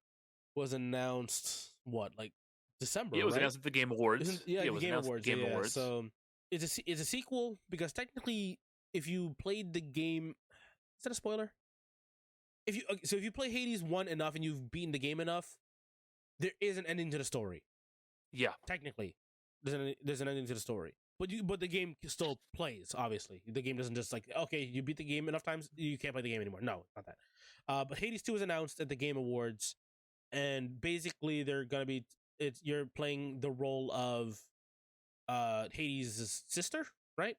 was announced like December. Yeah, it was right? announced at the Game Awards. It was Game announced Awards. at the Game Yeah. Awards. So it's a sequel because technically, if you played the game, is that a spoiler? If you play Hades 1 enough and you've beaten the game enough, there is an ending to the story. Yeah. Technically, there's an ending to the story, but the game still plays. Obviously, the game doesn't just like okay, you beat the game enough times, you can't play the game anymore. No, it's not that. But Hades 2 was announced at the Game Awards, and basically they're gonna be you're playing the role of Hades' sister, right?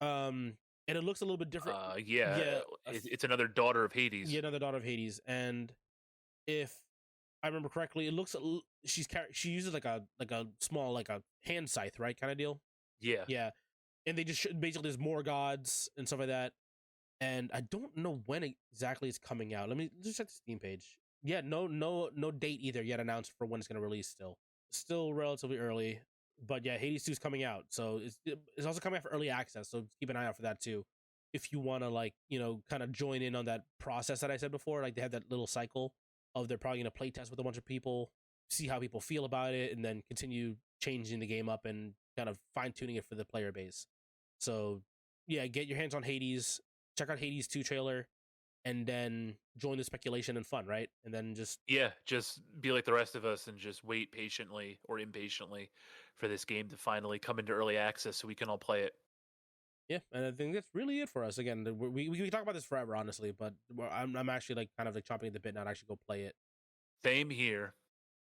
And it looks a little bit different. It's another daughter of Hades. Yeah, another daughter of Hades, and if I remember correctly, it looks she uses like a small like a hand scythe, right, kind of deal. Yeah. Yeah, and they just basically there's more gods and stuff like that, and I don't know when exactly it's coming out. Let me just check the Steam page. Yeah, no date either yet announced for when it's going to release. Still relatively early, but yeah, Hades 2 is coming out, so it's also coming out for early access. So keep an eye out for that too, if you want to kind of join in on that process that I said before. Like they have that little cycle of they're probably going to play test with a bunch of people, see how people feel about it, and then continue changing the game up and kind of fine tuning it for the player base. So yeah, get your hands on Hades, check out Hades 2 trailer, and then join the speculation and fun, right? And then just be like the rest of us and just wait patiently or impatiently for this game to finally come into early access so we can all play it. Yeah, and I think that's really it for us. Again, we can talk about this forever, honestly, but I'm actually like kind of like chomping at the bit now to actually go play it. Same here.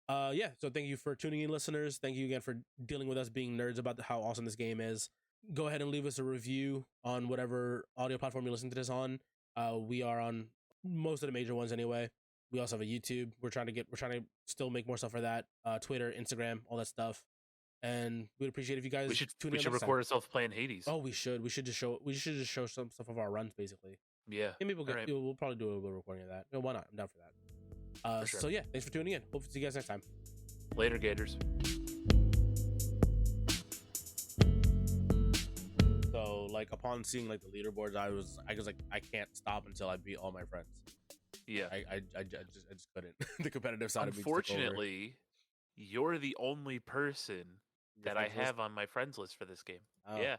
Yeah. So thank you for tuning in, listeners. Thank you again for dealing with us being nerds about how awesome this game is. Go ahead and leave us a review on whatever audio platform you listen to this on. We are on most of the major ones anyway. We also have a YouTube. We're trying to still make more stuff for that. Twitter, Instagram, all that stuff. And we'd appreciate if you guys we should record ourselves playing Hades. Oh, we should just show some stuff of our runs basically. Yeah. And maybe we'll probably do a little recording of that. No, why not? I'm down for that. For sure. So yeah, thanks for tuning in. Hope to see you guys next time. Later, Gators. So like upon seeing like the leaderboards, I was like I can't stop until I beat all my friends. Yeah. I just couldn't. The competitive side of me. Unfortunately, you're the only person that I have on my friends list for this game. Oh, yeah.